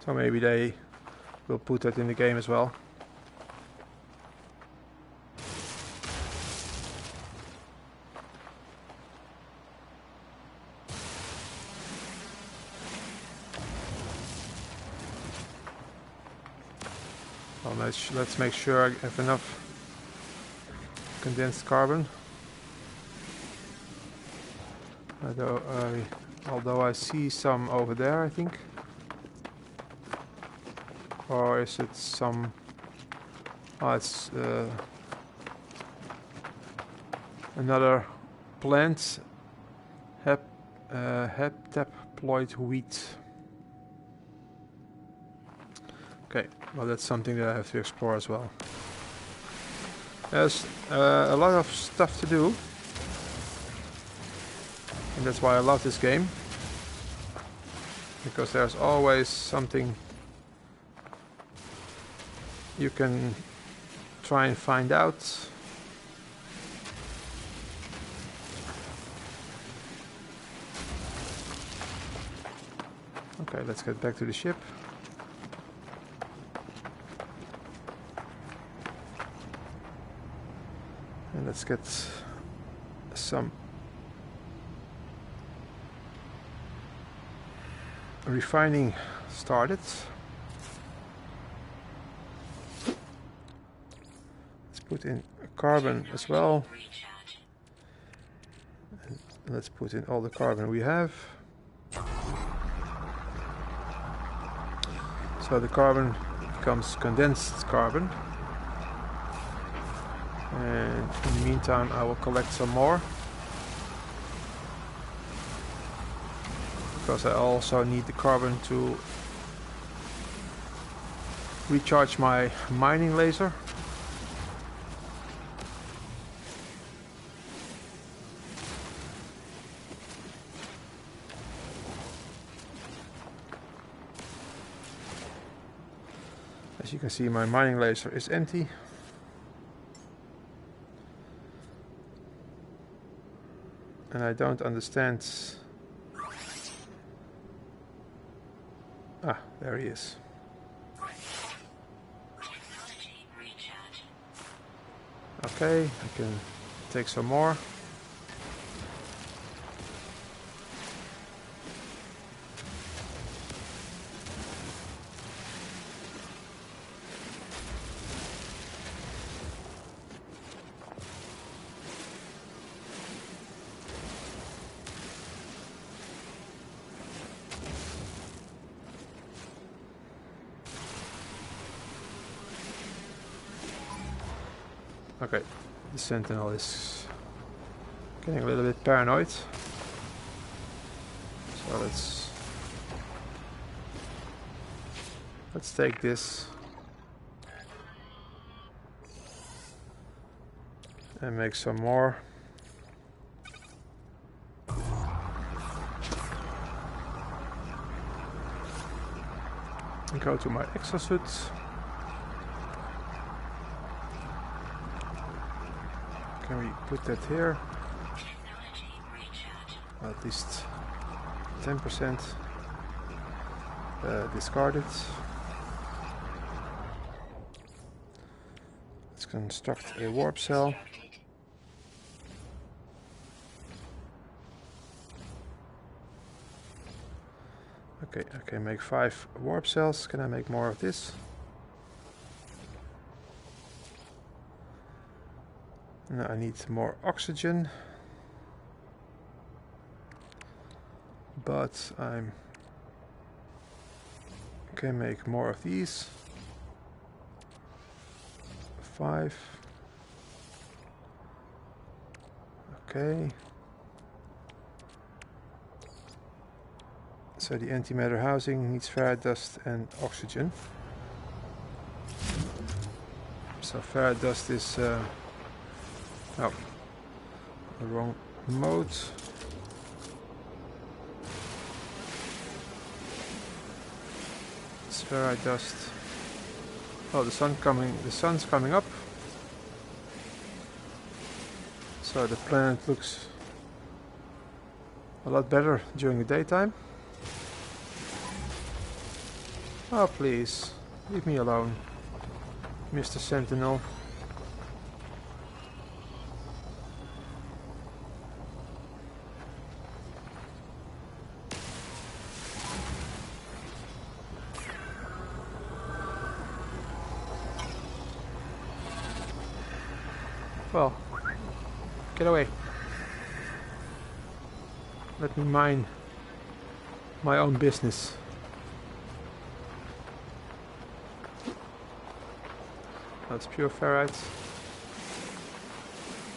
So maybe they will put that in the game as well. Well, let's make sure I have enough condensed carbon. Although I see some over there, I think. Or is it some... Oh, it's another plant. Heptaploid wheat. Okay, well that's something that I have to explore as well. There's a lot of stuff to do. And that's why I love this game. Because there's always something you can try and find out. Okay, let's get back to the ship. And let's get some refining started. put in carbon as well. Recharge. Let's put in all the carbon we have. So the carbon becomes condensed carbon. And in the meantime I will collect some more, because I also need the carbon to recharge my mining laser. As you can see, my mining laser is empty. And I don't understand. Ah, there he is. Technology recharge. Okay, I can take some more. Okay, the Sentinel is getting a little bit paranoid. So let's take this and make some more. And go to my exosuit. Can we put that here? Technology recharge. At least 10% discarded. Let's construct a warp cell. Constructed. Okay, I can make 5 warp cells. Can I make more of this? No, I need more oxygen. But I can make more of these. 5. Okay. So the antimatter housing needs ferrite dust and oxygen. So ferrite dust is oh, the wrong mode. It's ferrite dust. Oh, the sun's coming up. So the planet looks a lot better during the daytime. Oh, please, leave me alone, Mr. Sentinel. Well, get away. Let me mind my own business. That's pure ferrite.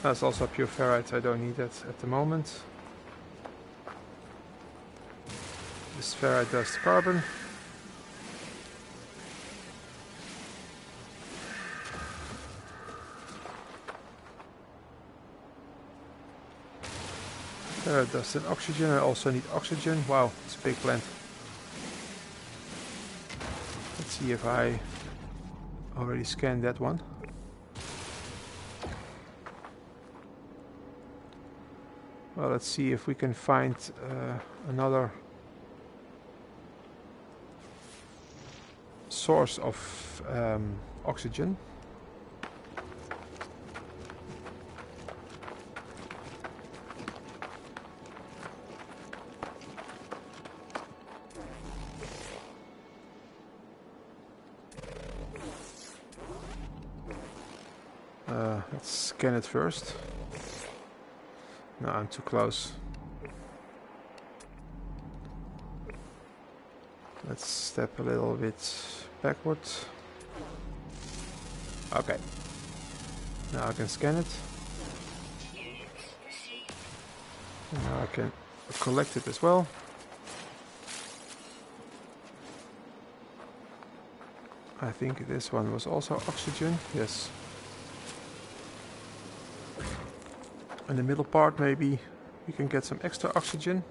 That's also pure ferrite. I don't need that at the moment. This ferrite dust carbon. Ferrite dust and oxygen. I also need oxygen. Wow, it's a big plant. Let's see if I already scanned that one. Well, let's see if we can find another source of oxygen. scan it first. No, I'm too close. Let's step a little bit backwards. Okay. Now I can scan it. And now I can collect it as well. I think this one was also oxygen. Yes. In the middle part maybe we can get some extra oxygen.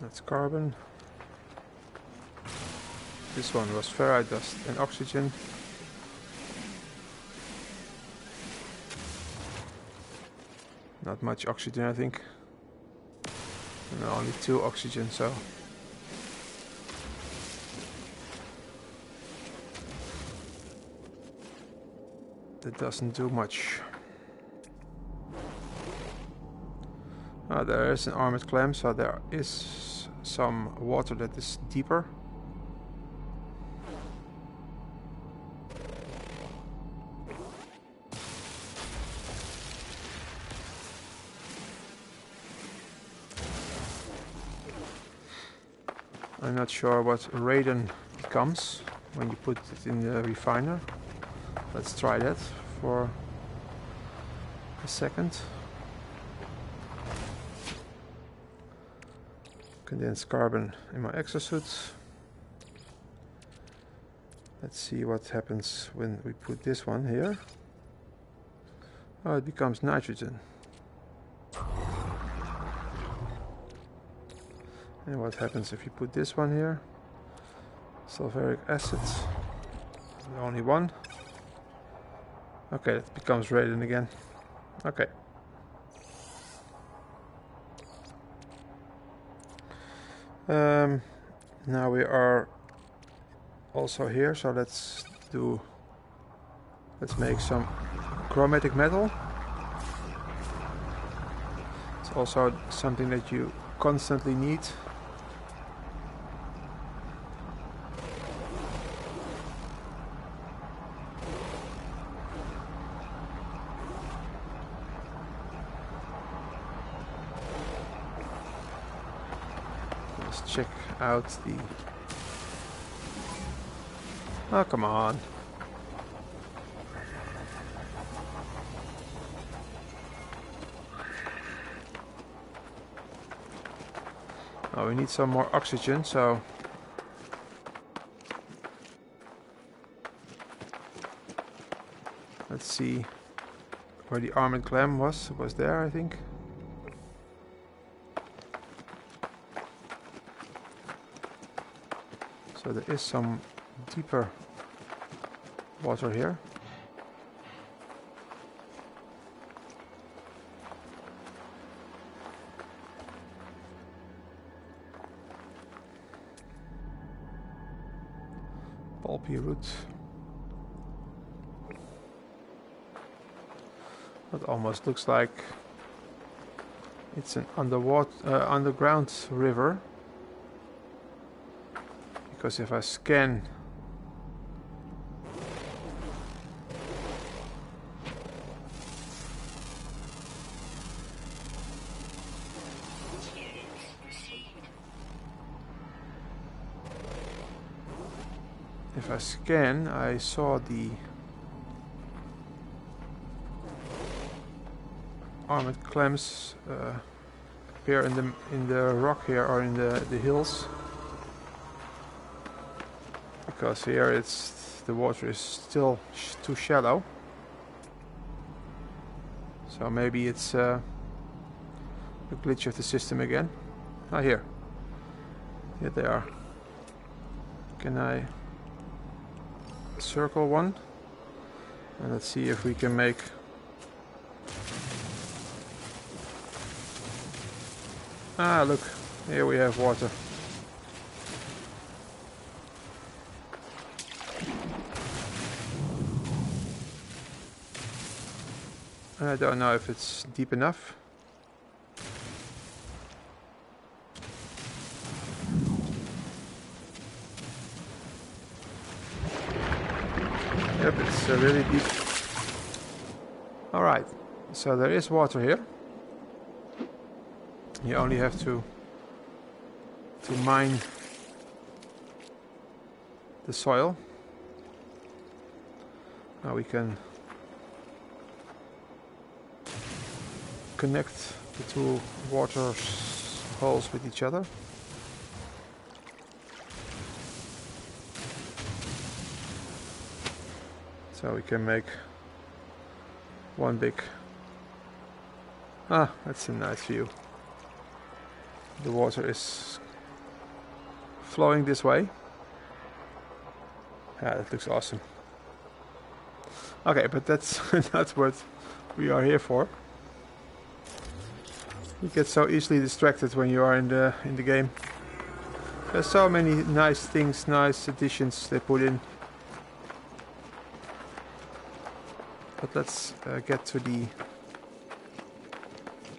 That's carbon. This one was ferrite dust and oxygen. Not much oxygen, I think. And only 2 oxygen, so. That doesn't do much. There is an armored clam, so there is some water that is deeper. I'm not sure what radon becomes when you put it in the refiner. Let's try that for a second. Condensed carbon in my exosuit. Let's see what happens when we put this one here. Oh, it becomes nitrogen. And what happens if you put this one here? Sulfuric acid. Only one. Okay, it becomes radon again. Okay. Now we are also here, so let's make some chromatic metal. It's also something that you constantly need. Check out the... Oh, come on. Oh, we need some more oxygen, so... Let's see where the armored clam was. It was there, I think. So there is some deeper water here. Pulpy root. It almost looks like it's an underground river. Because if I scan I saw the armored clams appear in the rock here, or in the hills. Because here the water is still too shallow. So maybe it's a glitch of the system again. Ah, here they are. Can I circle one? And let's see if we can make... Ah, look, Here we have water. I don't know if it's deep enough. Yep, it's really deep. Alright, so there is water here. You only have to mine the soil. Now we can connect the two water holes with each other. So we can make one big... Ah, that's a nice view. The water is flowing this way. Yeah, that looks awesome. Okay, but that's not what we are here for. You get so easily distracted when you are in the game. There's so many nice things, nice additions they put in. But let's get to the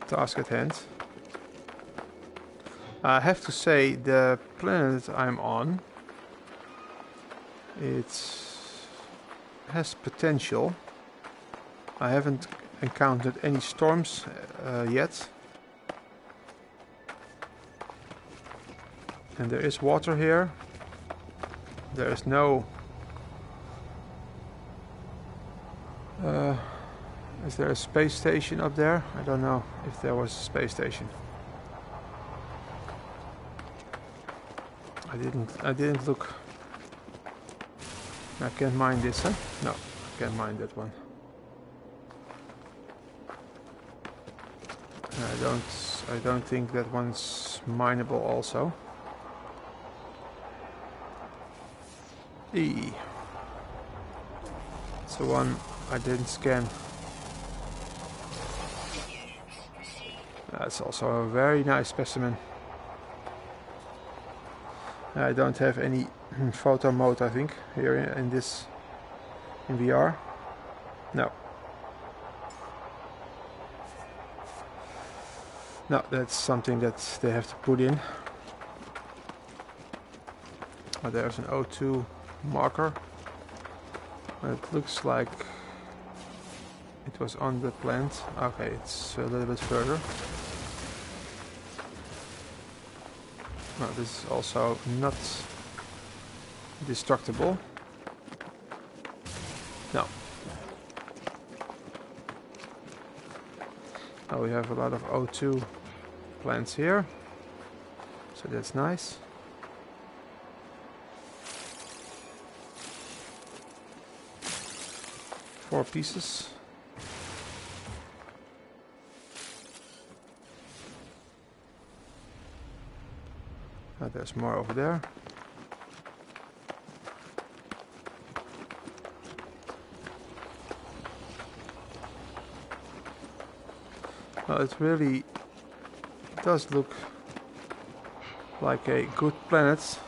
task at hand. I have to say, the planet I'm on, it has potential. I haven't encountered any storms yet. And there is water here. There is no... is there a space station up there? I don't know if there was a space station. I didn't look. I can't mine this, huh? No, I can't mine that one. I don't think that one's mineable also. E. It's the one I didn't scan. That's also a very nice specimen. I don't have any photo mode, I think, here in VR. No. No, that's something that they have to put in. Oh, there's an O2 marker. It looks like it was on the plant. Okay, it's a little bit further. No, this is also not destructible. No. Now we have a lot of O2 plants here, so that's nice. Four pieces. There's more over there. Well, it really does look like a good planet.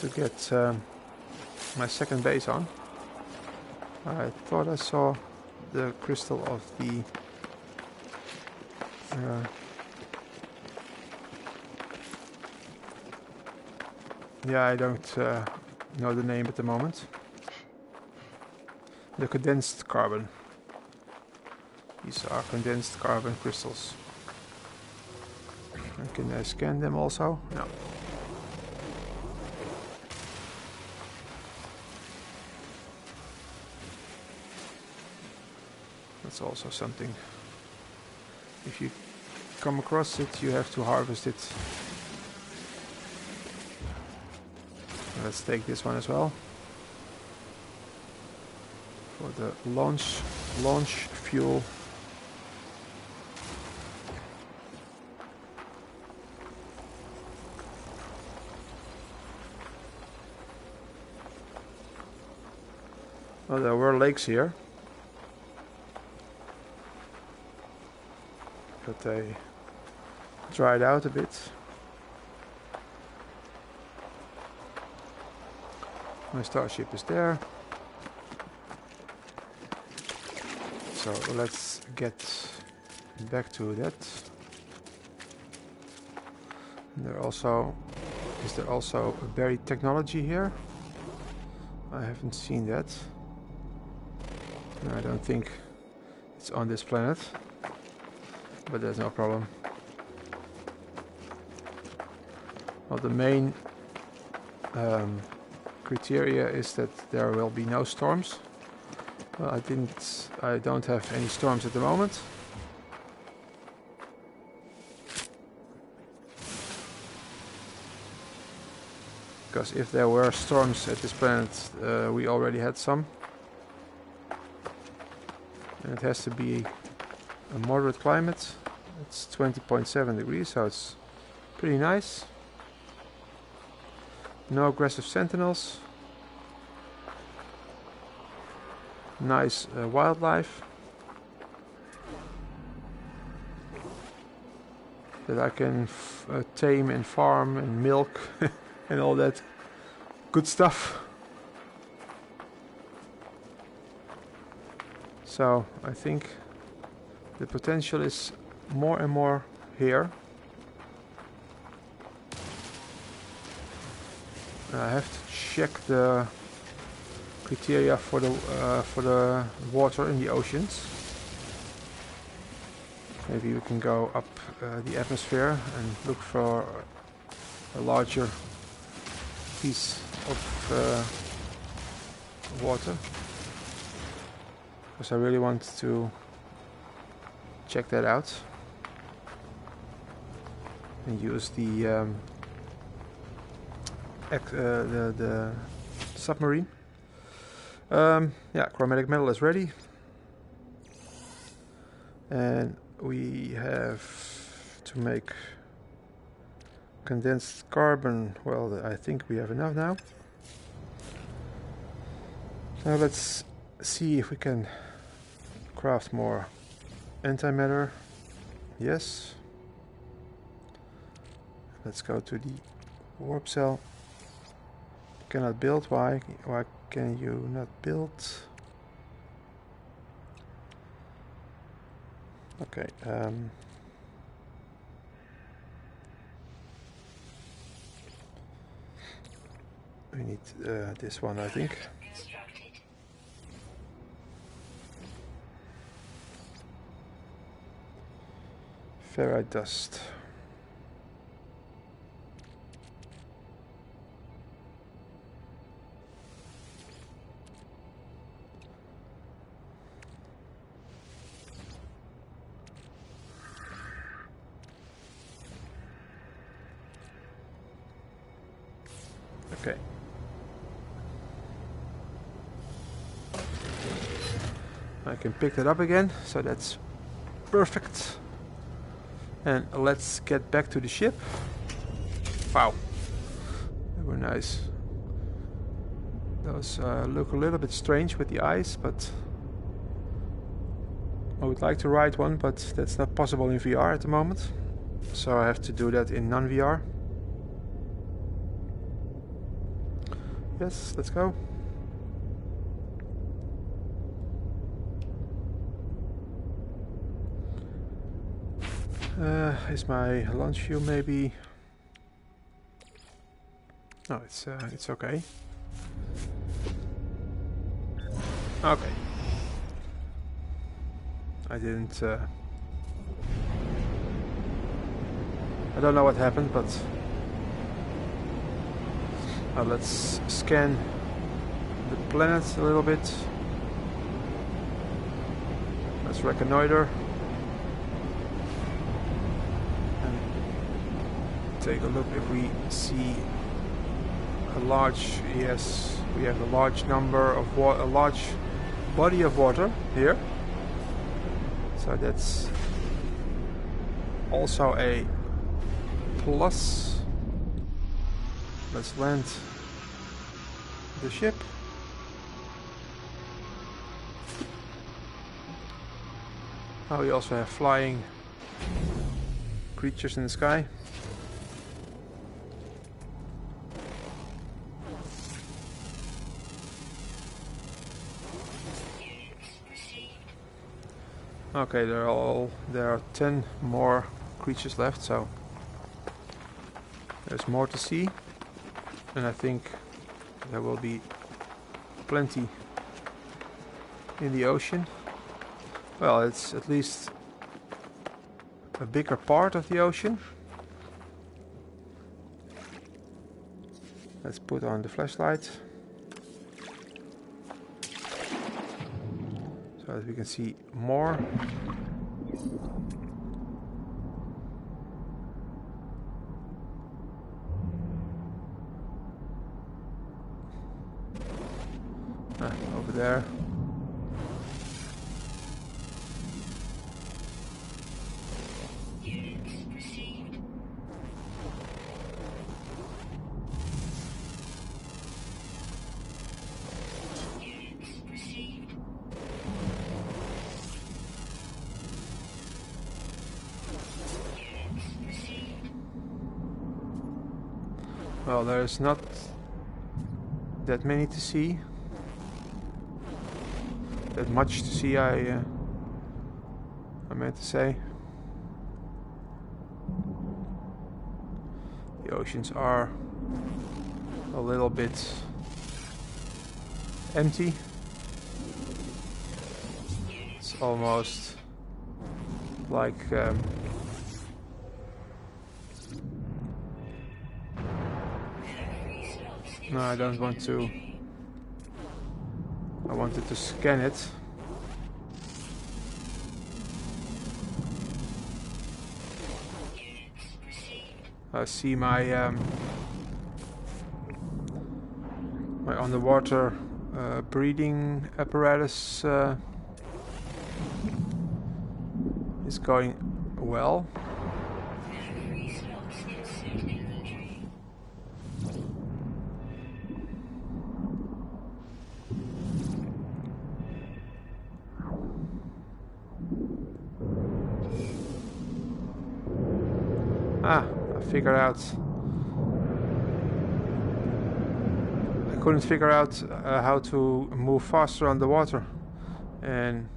To get my second base on. I thought I saw the crystal of the yeah, I don't know the name at the moment. The condensed carbon. These are condensed carbon crystals. And can I scan them also? No. That's also something. If you come across it, you have to harvest it. Let's take this one as well. For the launch fuel. Well, there were lakes here. but they dried out a bit. My starship is there. So let's get back to that. Is there also a buried technology here? I haven't seen that. No, I don't think it's on this planet, but that's no problem. Well, the main criteria is that there will be no storms. Well, I don't have any storms at the moment. Because if there were storms at this planet, we already had some. And it has to be a moderate climate. It's 20.7 degrees, so it's pretty nice. No aggressive sentinels. Nice wildlife that I can tame and farm and milk and all that good stuff. So I think the potential is more and more here. I have to check the criteria for the water in the oceans. Maybe we can go up the atmosphere and look for a larger piece of water, because I really want to check that out and use the submarine. Yeah, chromatic metal is ready, and we have to make condensed carbon. Well, I think we have enough now. Now let's see if we can craft more antimatter. Yes. Let's go to the warp cell. Cannot build. Why can you not build? Okay. We need this one, I think. Ferrite dust. Okay. I can pick that up again, so that's perfect. And let's get back to the ship. Wow, they were nice. Those look a little bit strange with the eyes, but I would like to ride one, but that's not possible in VR at the moment. So I have to do that in non-VR. Yes, let's go. Is my launch fuel maybe? No, it's okay. Okay. I didn't. I don't know what happened, but let's scan the planet a little bit. Let's reconnoiter. Take a look if we see a large. Yes, we have a large number of a large body of water here. So that's also a plus. Let's land the ship. Oh, we also have flying creatures in the sky. Okay, there are 10 more creatures left, so there's more to see, and I think there will be plenty in the ocean. Well, it's at least a bigger part of the ocean. Let's put on the flashlight so that we can see more. Over there. Well, there's not that many to see. That much to see, I meant to say. The oceans are a little bit empty. It's almost like no, I don't want to. I wanted to scan it. I see my my underwater breeding apparatus is going well. Figure out. I couldn't figure out how to move faster underwater, and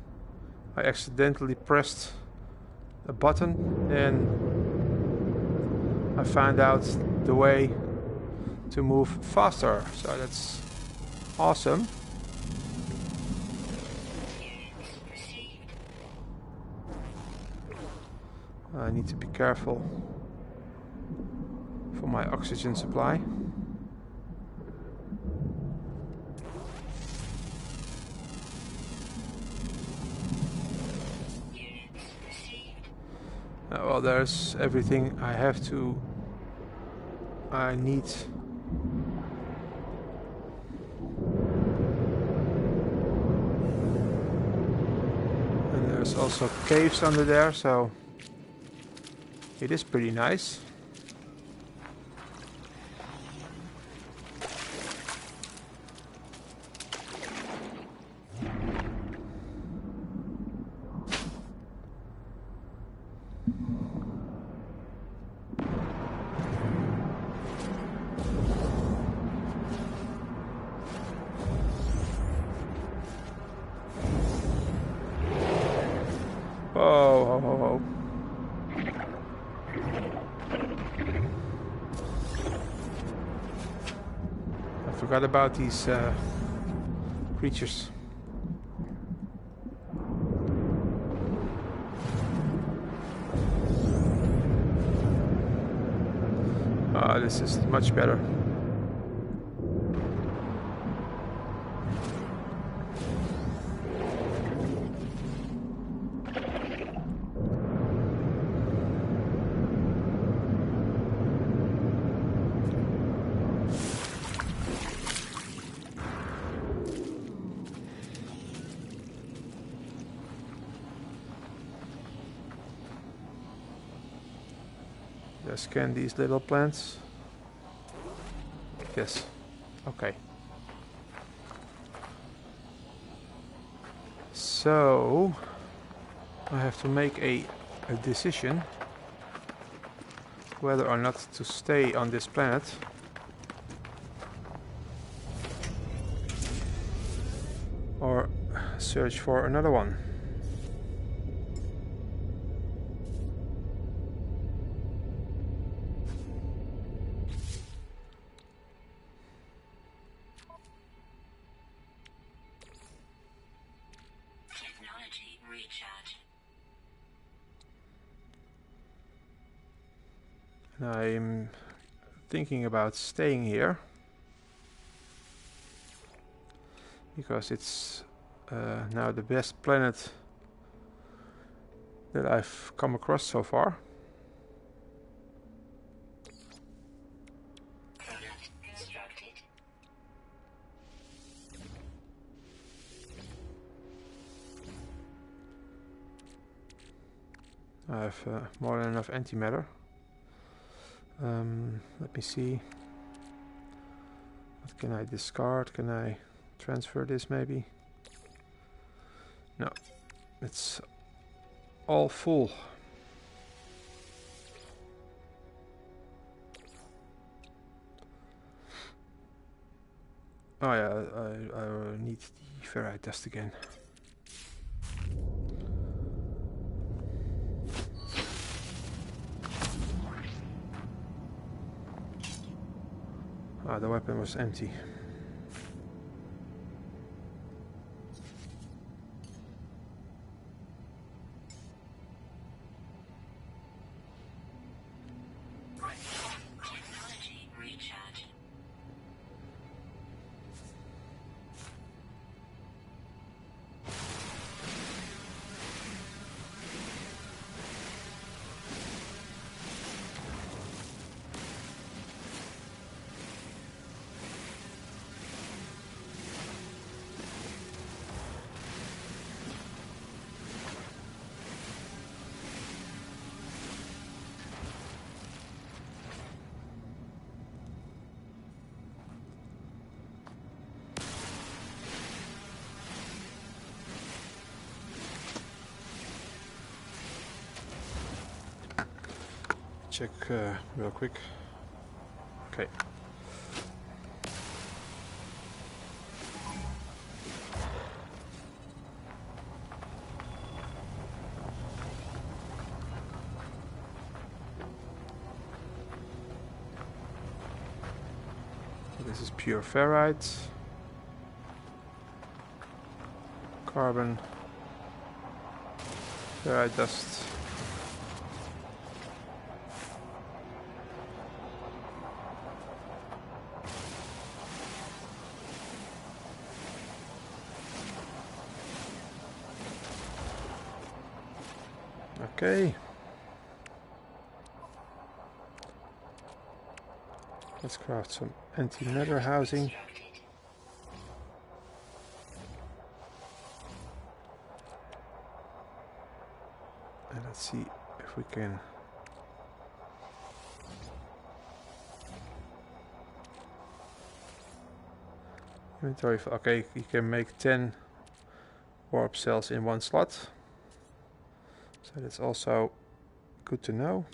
I accidentally pressed a button, and I found out the way to move faster. So that's awesome. I need to be careful for my oxygen supply. Well, there's everything I need. And there's also caves under there, so it is pretty nice. Oh. I forgot about these creatures. This is much better. Just scan these little plants. Yes. Okay. So I have to make a decision. whether or not to stay on this planet. Or search for another one. Technology recharge. I'm thinking about staying here because it's now the best planet that I've come across so far. Product constructed. I have more than enough antimatter. Let me see. What can I discard? Can I transfer this maybe? No, it's all full. Oh yeah, I need the ferrite dust again. Ah, the weapon was empty. Technology recharge. Check real quick. Okay. This is pure ferrite. Carbon. Ferrite dust. Okay. Let's craft some antimatter housing. And let's see if we can inventory. Okay, you can make 10 warp cells in one slot. So that's also good to know.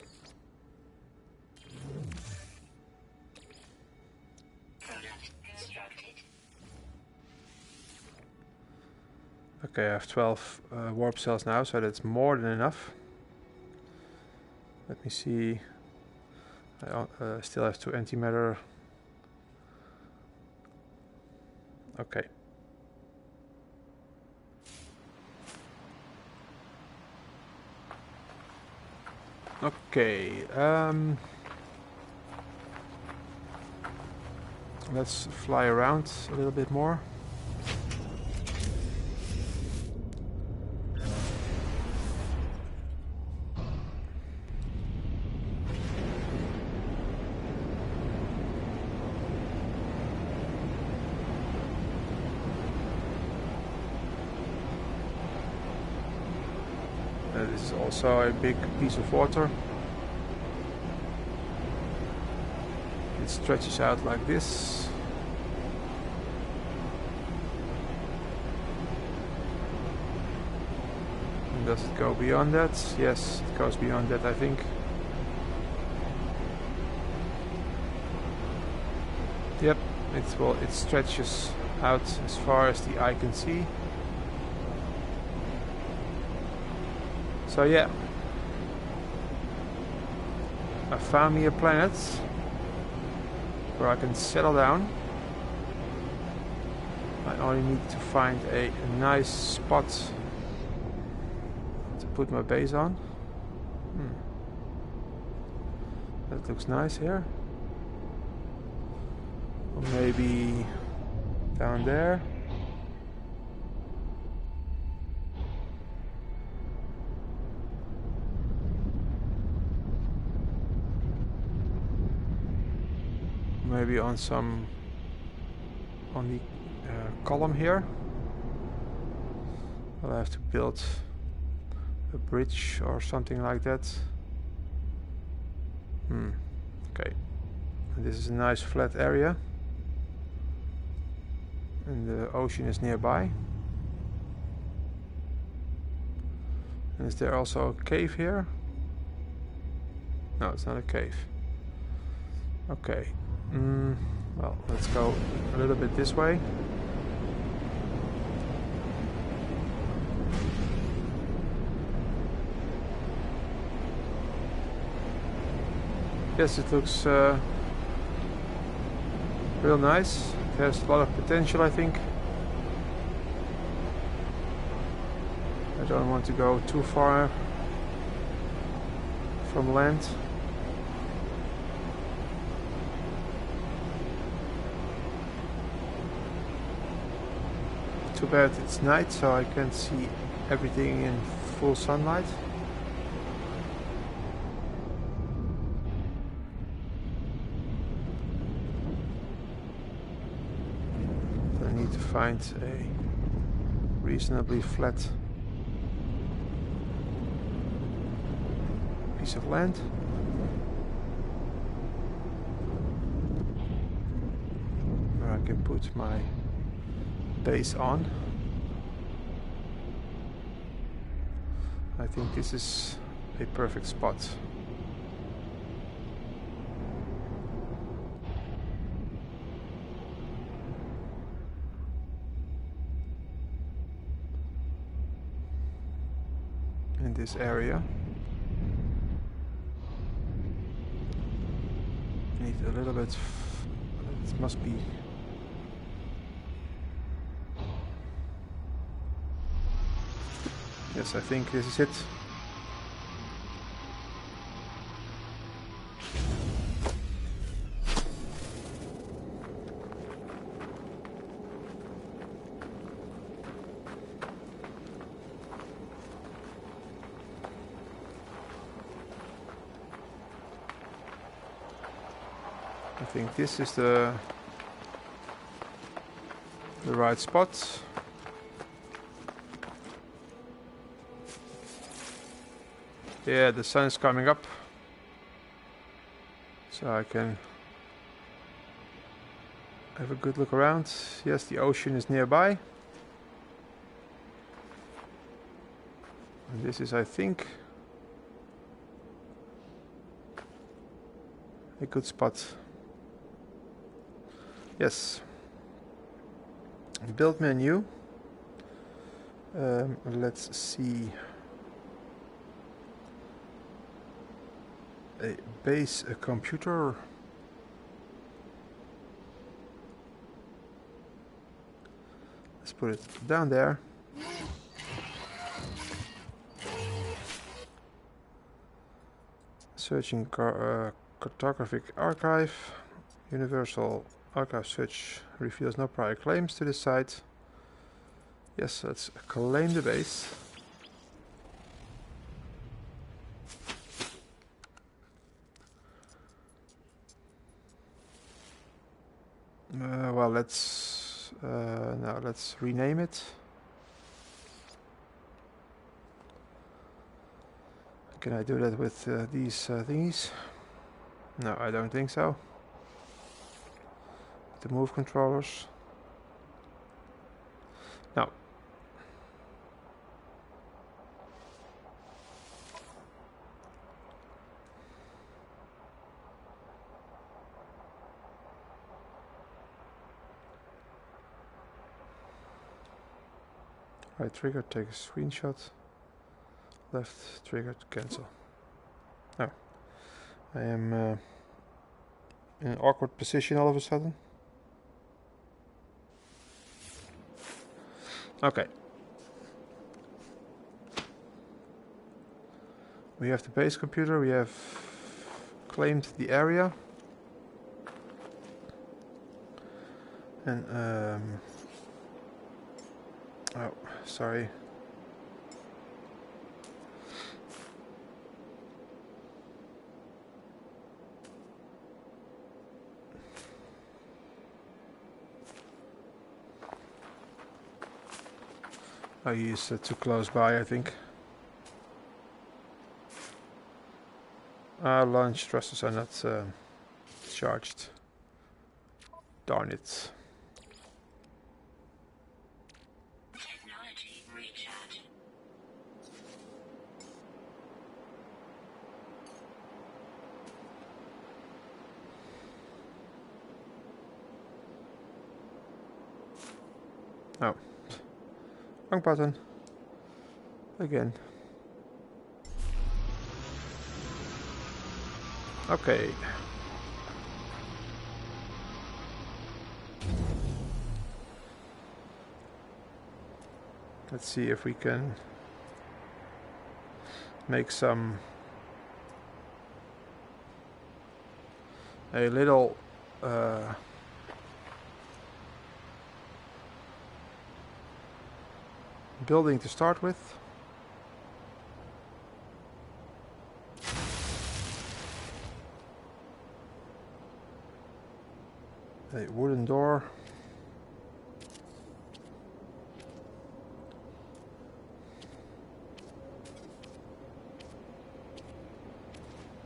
Product constructed. Okay, I have 12 warp cells now, so that's more than enough. Let me see. I still have 2 antimatter. Okay. Okay. Let's fly around a little bit more. This is also a big piece of water. It stretches out like this. And does it go beyond that? Yes, it goes beyond that, I think. Yep, it stretches out as far as the eye can see. So yeah, I found me a planet where I can settle down. I only need to find a nice spot to put my base on. That looks nice here. Or maybe down there. Maybe on the column here. I'll have to build a bridge or something like that. Okay. And this is a nice flat area. And the ocean is nearby. And is there also a cave here? No, it's not a cave. Okay. Well, let's go a little bit this way. Yes, it looks real nice. It has a lot of potential, I think. I don't want to go too far from land. Too bad it's night, so I can't see everything in full sunlight. I need to find a reasonably flat piece of land. Where I can put my base on. I think this is a perfect spot. In this area. Need a little bit. It must be. Yes, I think this is it. I think this is the right spot. Yeah, the sun is coming up, so I can have a good look around. Yes, the ocean is nearby. And this is, I think, a good spot. Yes. Build menu. Let's see. A base, a computer. Let's put it down there. Searching cartographic archive. Universal archive search reveals no prior claims to this site. Yes, let's claim the base. Well, let's now let's rename it. Can I do that with these thingies? No, I don't think so. The move controllers. No. Right trigger, take a screenshot. Left trigger to cancel. Oh, I am in an awkward position all of a sudden. Okay. We have the base computer, we have claimed the area. And, oh, sorry. Oh, he is too close by, I think. Launch thrusters are not charged. Darn it. Technology recharge. Oh. Wrong button. Again. Okay. Let's see if we can make a little building to start with. A wooden door.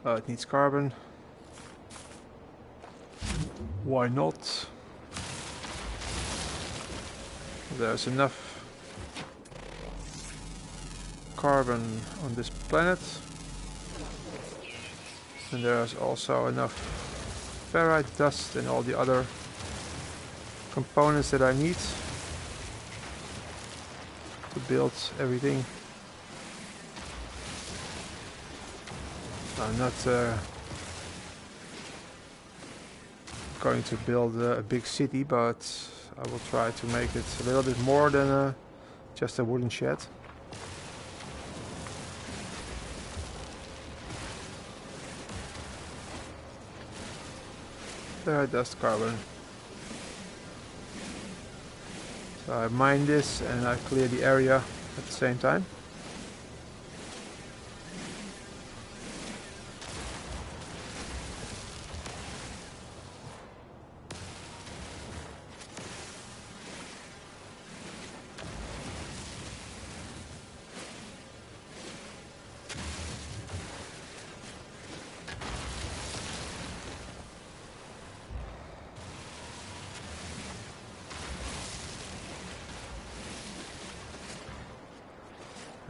It needs carbon. Why not? There's enough carbon on this planet. And there's also enough ferrite dust and all the other components that I need to build everything. I'm not going to build a big city, but I will try to make it a little bit more than just a wooden shed. There, dust carbon. So I mine this and I clear the area at the same time.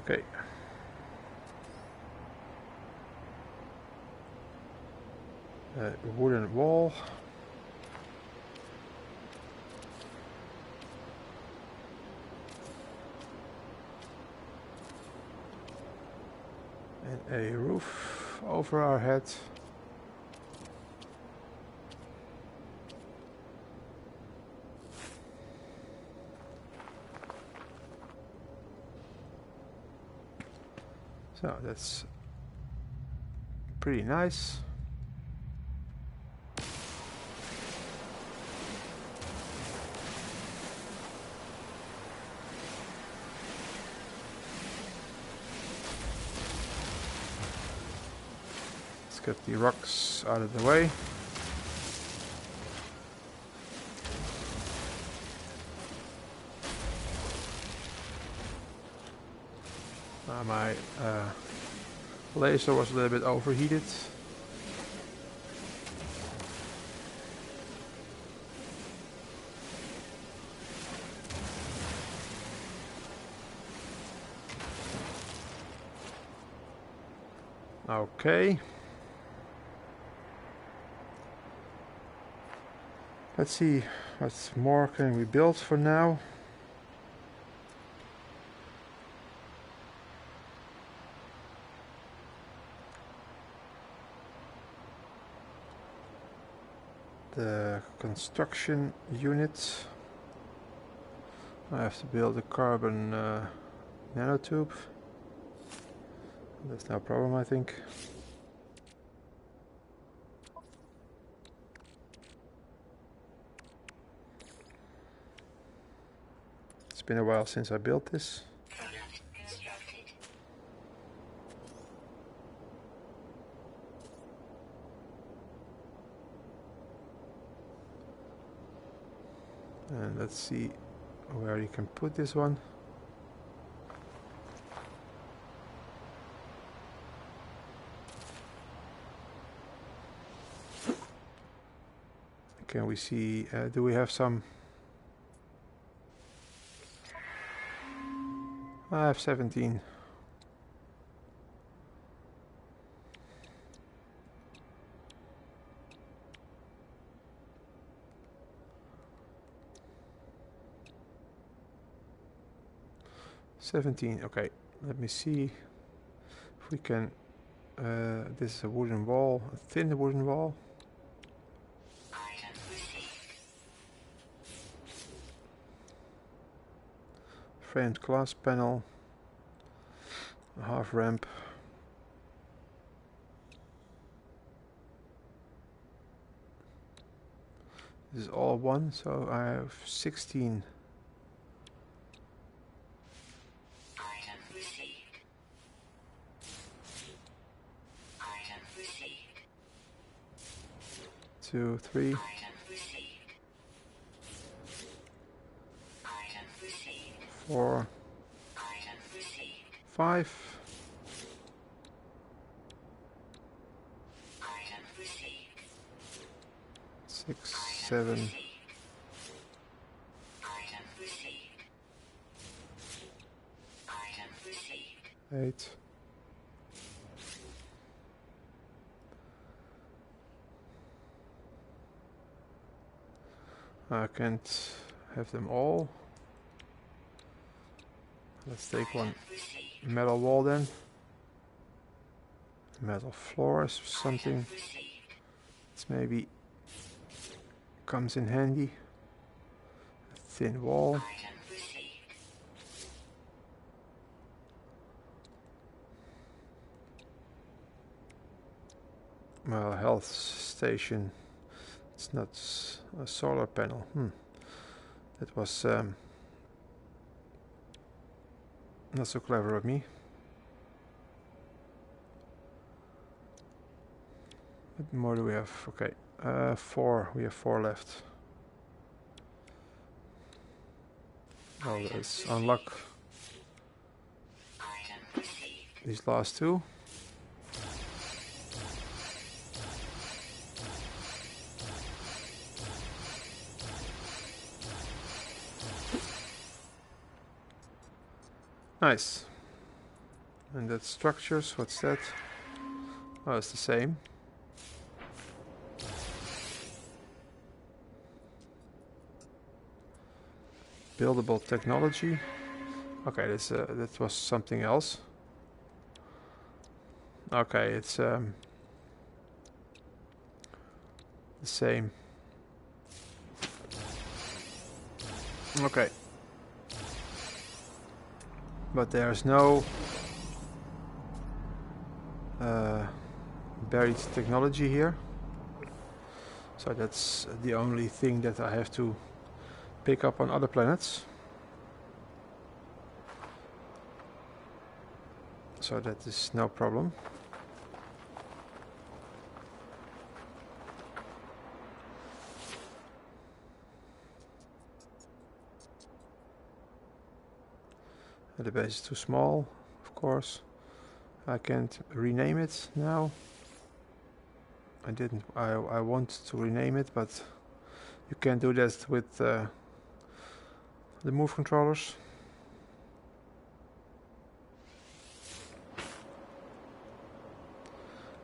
Okay. A wooden wall. And a roof over our head. So that's pretty nice. Let's get the rocks out of the way. My laser was a little bit overheated. Okay. Let's see what more can we build for now. the construction unit. I have to build a carbon nanotube. That's no problem, I think. It's been a while since I built this. Product constructed. And let's see where you can put this one. Can we see, do we have some? I have 17. Okay, let me see if we can, this is a wooden wall, a thin wooden wall. Item received. Framed glass panel, a half ramp. This is all one, so I have 16. Item received. Item received. 2, 3, Item received. Item received. 4, Item received. 5. Item received. 6, Item 7, received. Item received. Item received. 8. I can't have them all. Let's take one metal wall then. Metal floors, something. It's maybe comes in handy. A thin wall. Item received. Well, health station. It's not a solar panel. That was not so clever of me. What more do we have? Okay, 4. We have 4 left. Oh, let's unlock Item received. these last 2. Nice. And that structures, what's that? Oh, it's the same. Buildable technology. Okay, this that was something else. Okay, it's the same. Okay. But there's no buried technology here. So that's the only thing that I have to pick up on other planets. So that is no problem. The base is too small, of course. I can't rename it now. I want to rename it, but you can't do that with the move controllers.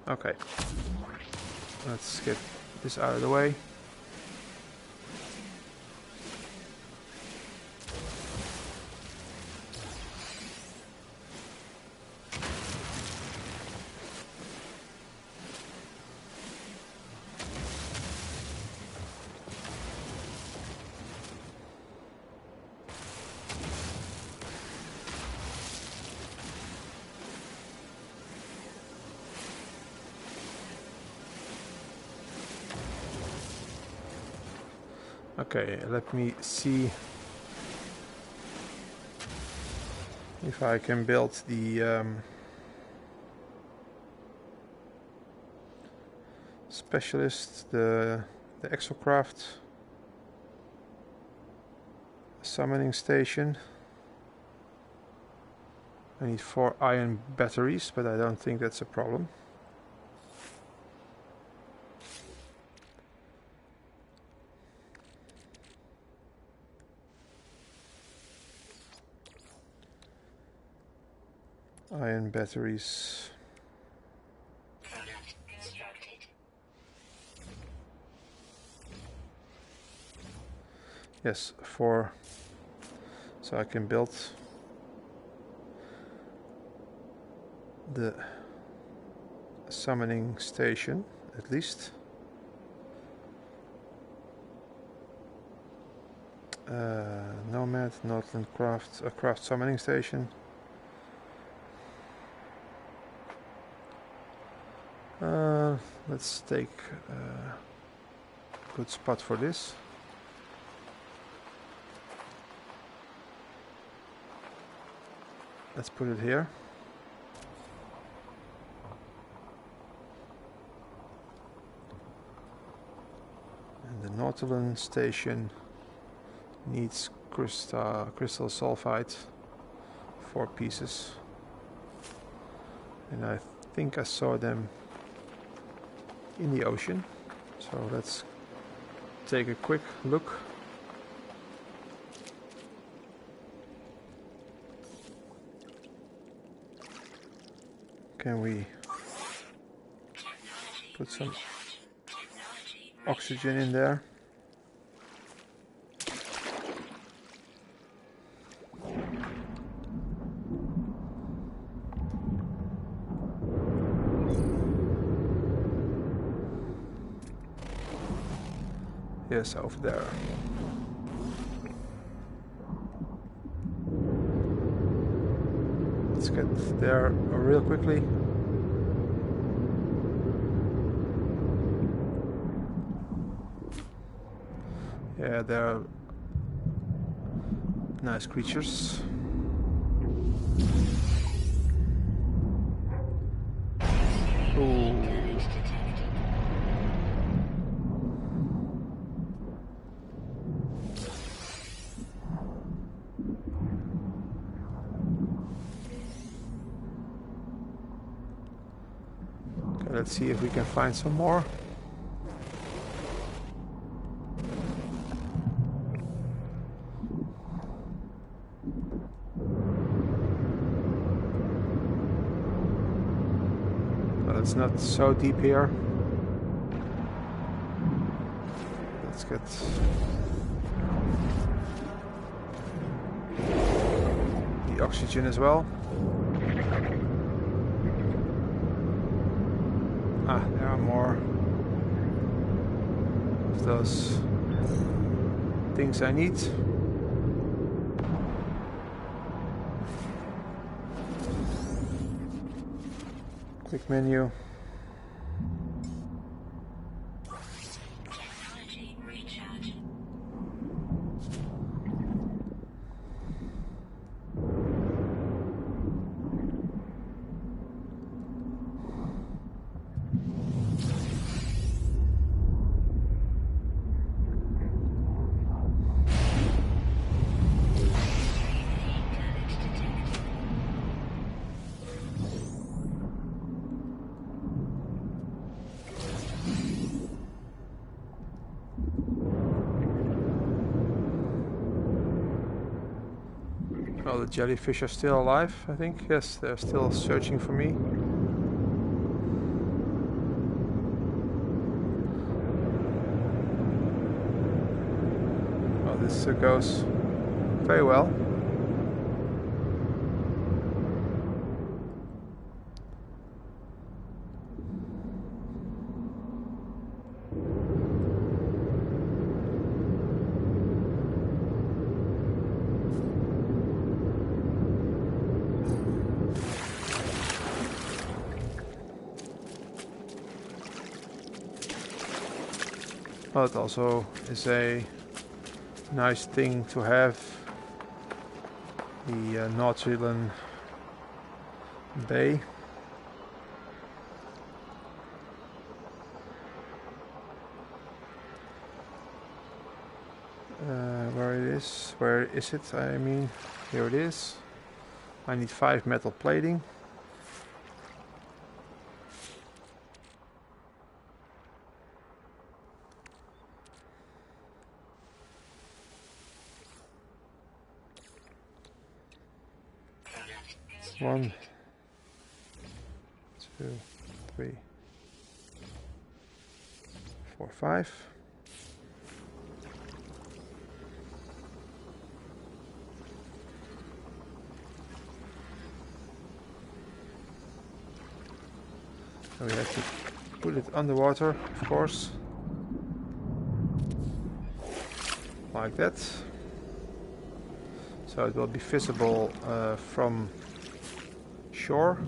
Okay, let's get this out of the way. Okay, let me see if I can build the specialist, the exocraft summoning station. I need 4 iron batteries, but I don't think that's a problem. Iron batteries. Product constructed. Yes, 4. So I can build the summoning station, at least. Nomad, Northland Craft, a craft summoning station. Let's take a good spot for this. Let's put it here. And the Northland station needs crystal sulfide, 4 pieces. And I think I saw them in the ocean. So let's take a quick look. Can we put some oxygen in there? Yes, over there. Let's get there real quickly. Yeah, they're nice creatures. Ooh. Okay, let's see if we can find some more. Well, it's not so deep here. Let's get the oxygen as well. Ah, there are more of those things I need. Quick menu. Technology recharge. Well, the jellyfish are still alive, I think. Yes, they're still searching for me. Well, this goes very well. Well, it also is a Nice thing to have. The North Zealand Bay. Where is it? I mean, here it is. I need 5 metal plating. One, 2, 3, 4, 5. So we have to put it underwater, of course, like that. So it will be visible from shore.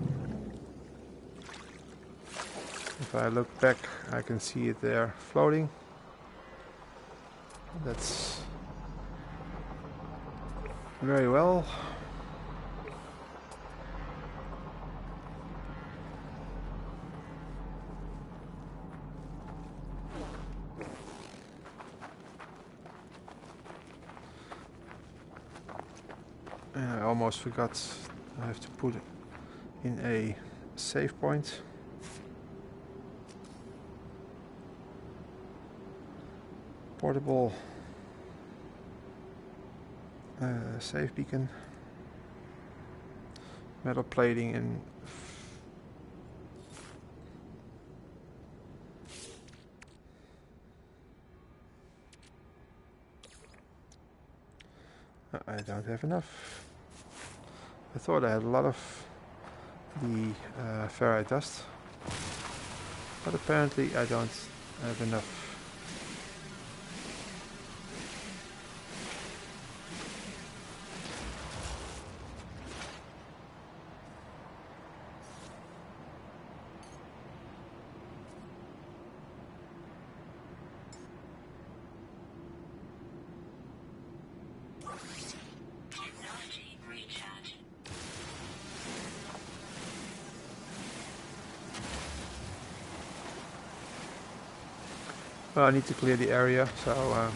If I look back, I can see it there floating. That's very well. And I almost forgot, I have to put it in a save point. Portable save beacon. Metal plating and I don't have enough. I thought I had a lot of the ferrite dust, but apparently I don't have enough. Well, I need to clear the area, so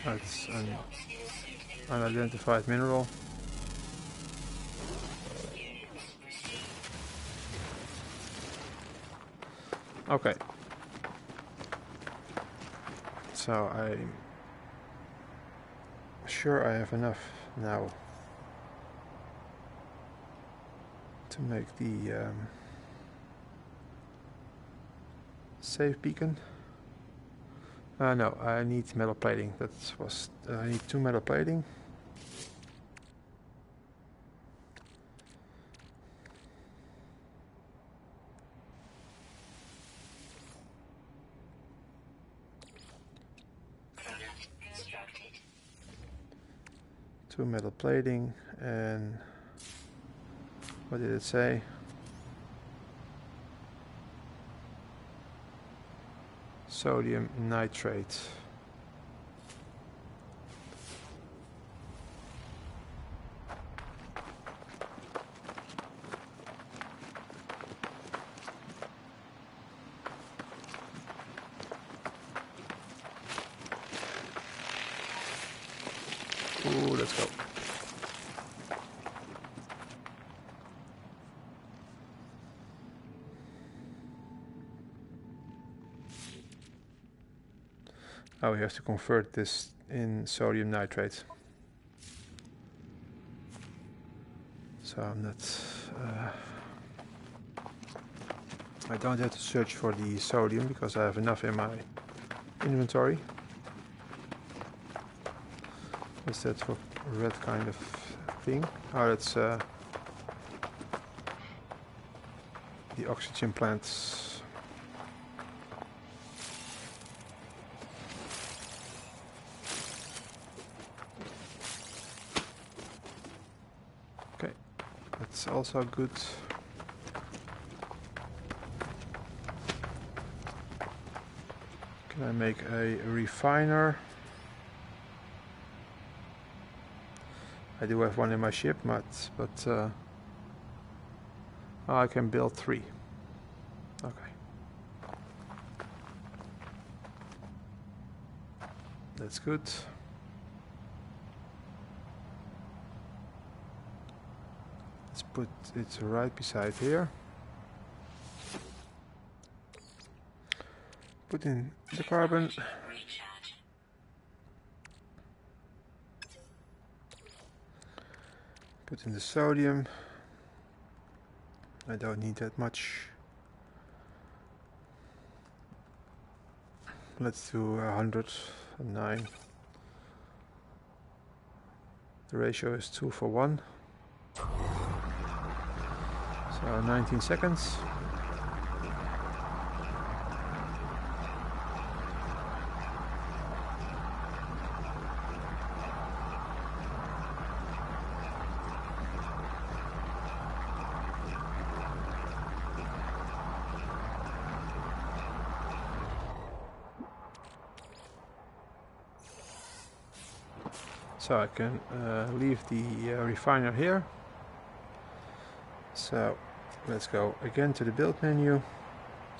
that's an unidentified mineral. Okay. So I'm sure I have enough now to make the save beacon. No, I need metal plating. That was I need 2 metal plating. Two metal plating, and what did it say? Sodium nitrate. Ooh, let's go. Oh, we have to convert this in sodium nitrate. So I'm not... I don't have to search for the sodium because I have enough in my inventory. What's that for red kind of thing? Oh, that's the oxygen plants. Okay, that's also good. Can I make a refiner? I do have one in my ship, but I can build 3. Okay. That's good. Let's put it right beside here. Put in the carbon. Put in the sodium. I don't need that much. Let's do 109. The ratio is 2 for 1. So 19 seconds. So I can leave the refiner here. So let's go again to the build menu,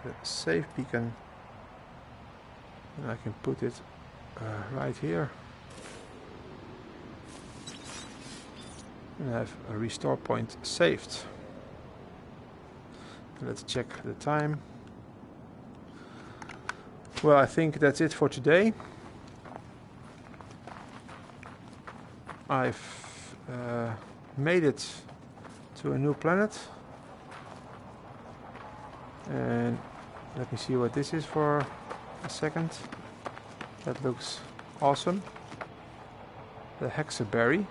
the save beacon, and I can put it right here. And I have a restore point saved. Let's check the time. Well, I think that's it for today. I've made it to a new planet. And let me see what this is for a second. That looks awesome. The hexaberry.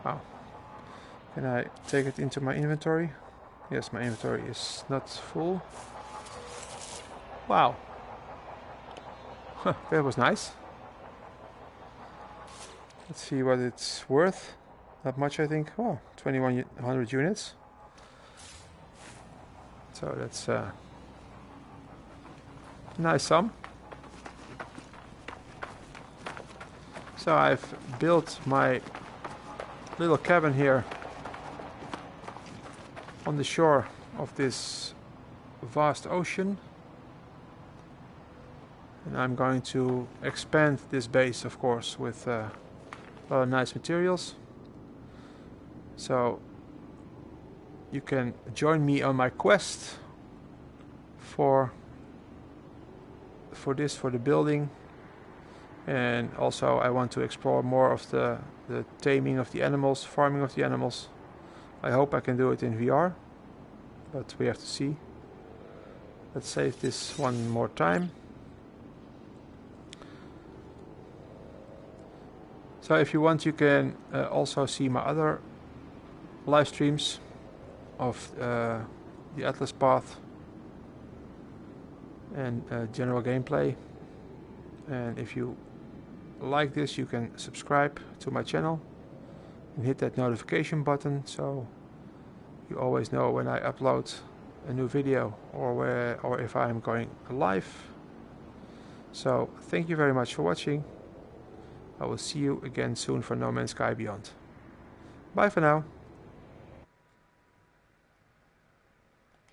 Wow. Can I take it into my inventory? Yes, my inventory is not full. Wow. Huh, that was nice. Let's see what it's worth. Not much, I think. Oh, 2100 units. So that's a nice sum. So I've built my little cabin here on the shore of this vast ocean. And I'm going to expand this base, of course, with a lot of nice materials. So you can join me on my quest for the building, and also I want to explore more of the taming of the animals, farming of the animals. I hope I can do it in VR, but we have to see. Let's save this one more time. So if you want, you can also see my other live streams of the Atlas path and general gameplay. And if you like this, you can subscribe to my channel and hit that notification button so you always know when I upload a new video or if I'm going live. So thank you very much for watching. I will see you again soon for No Man's Sky Beyond. Bye for now.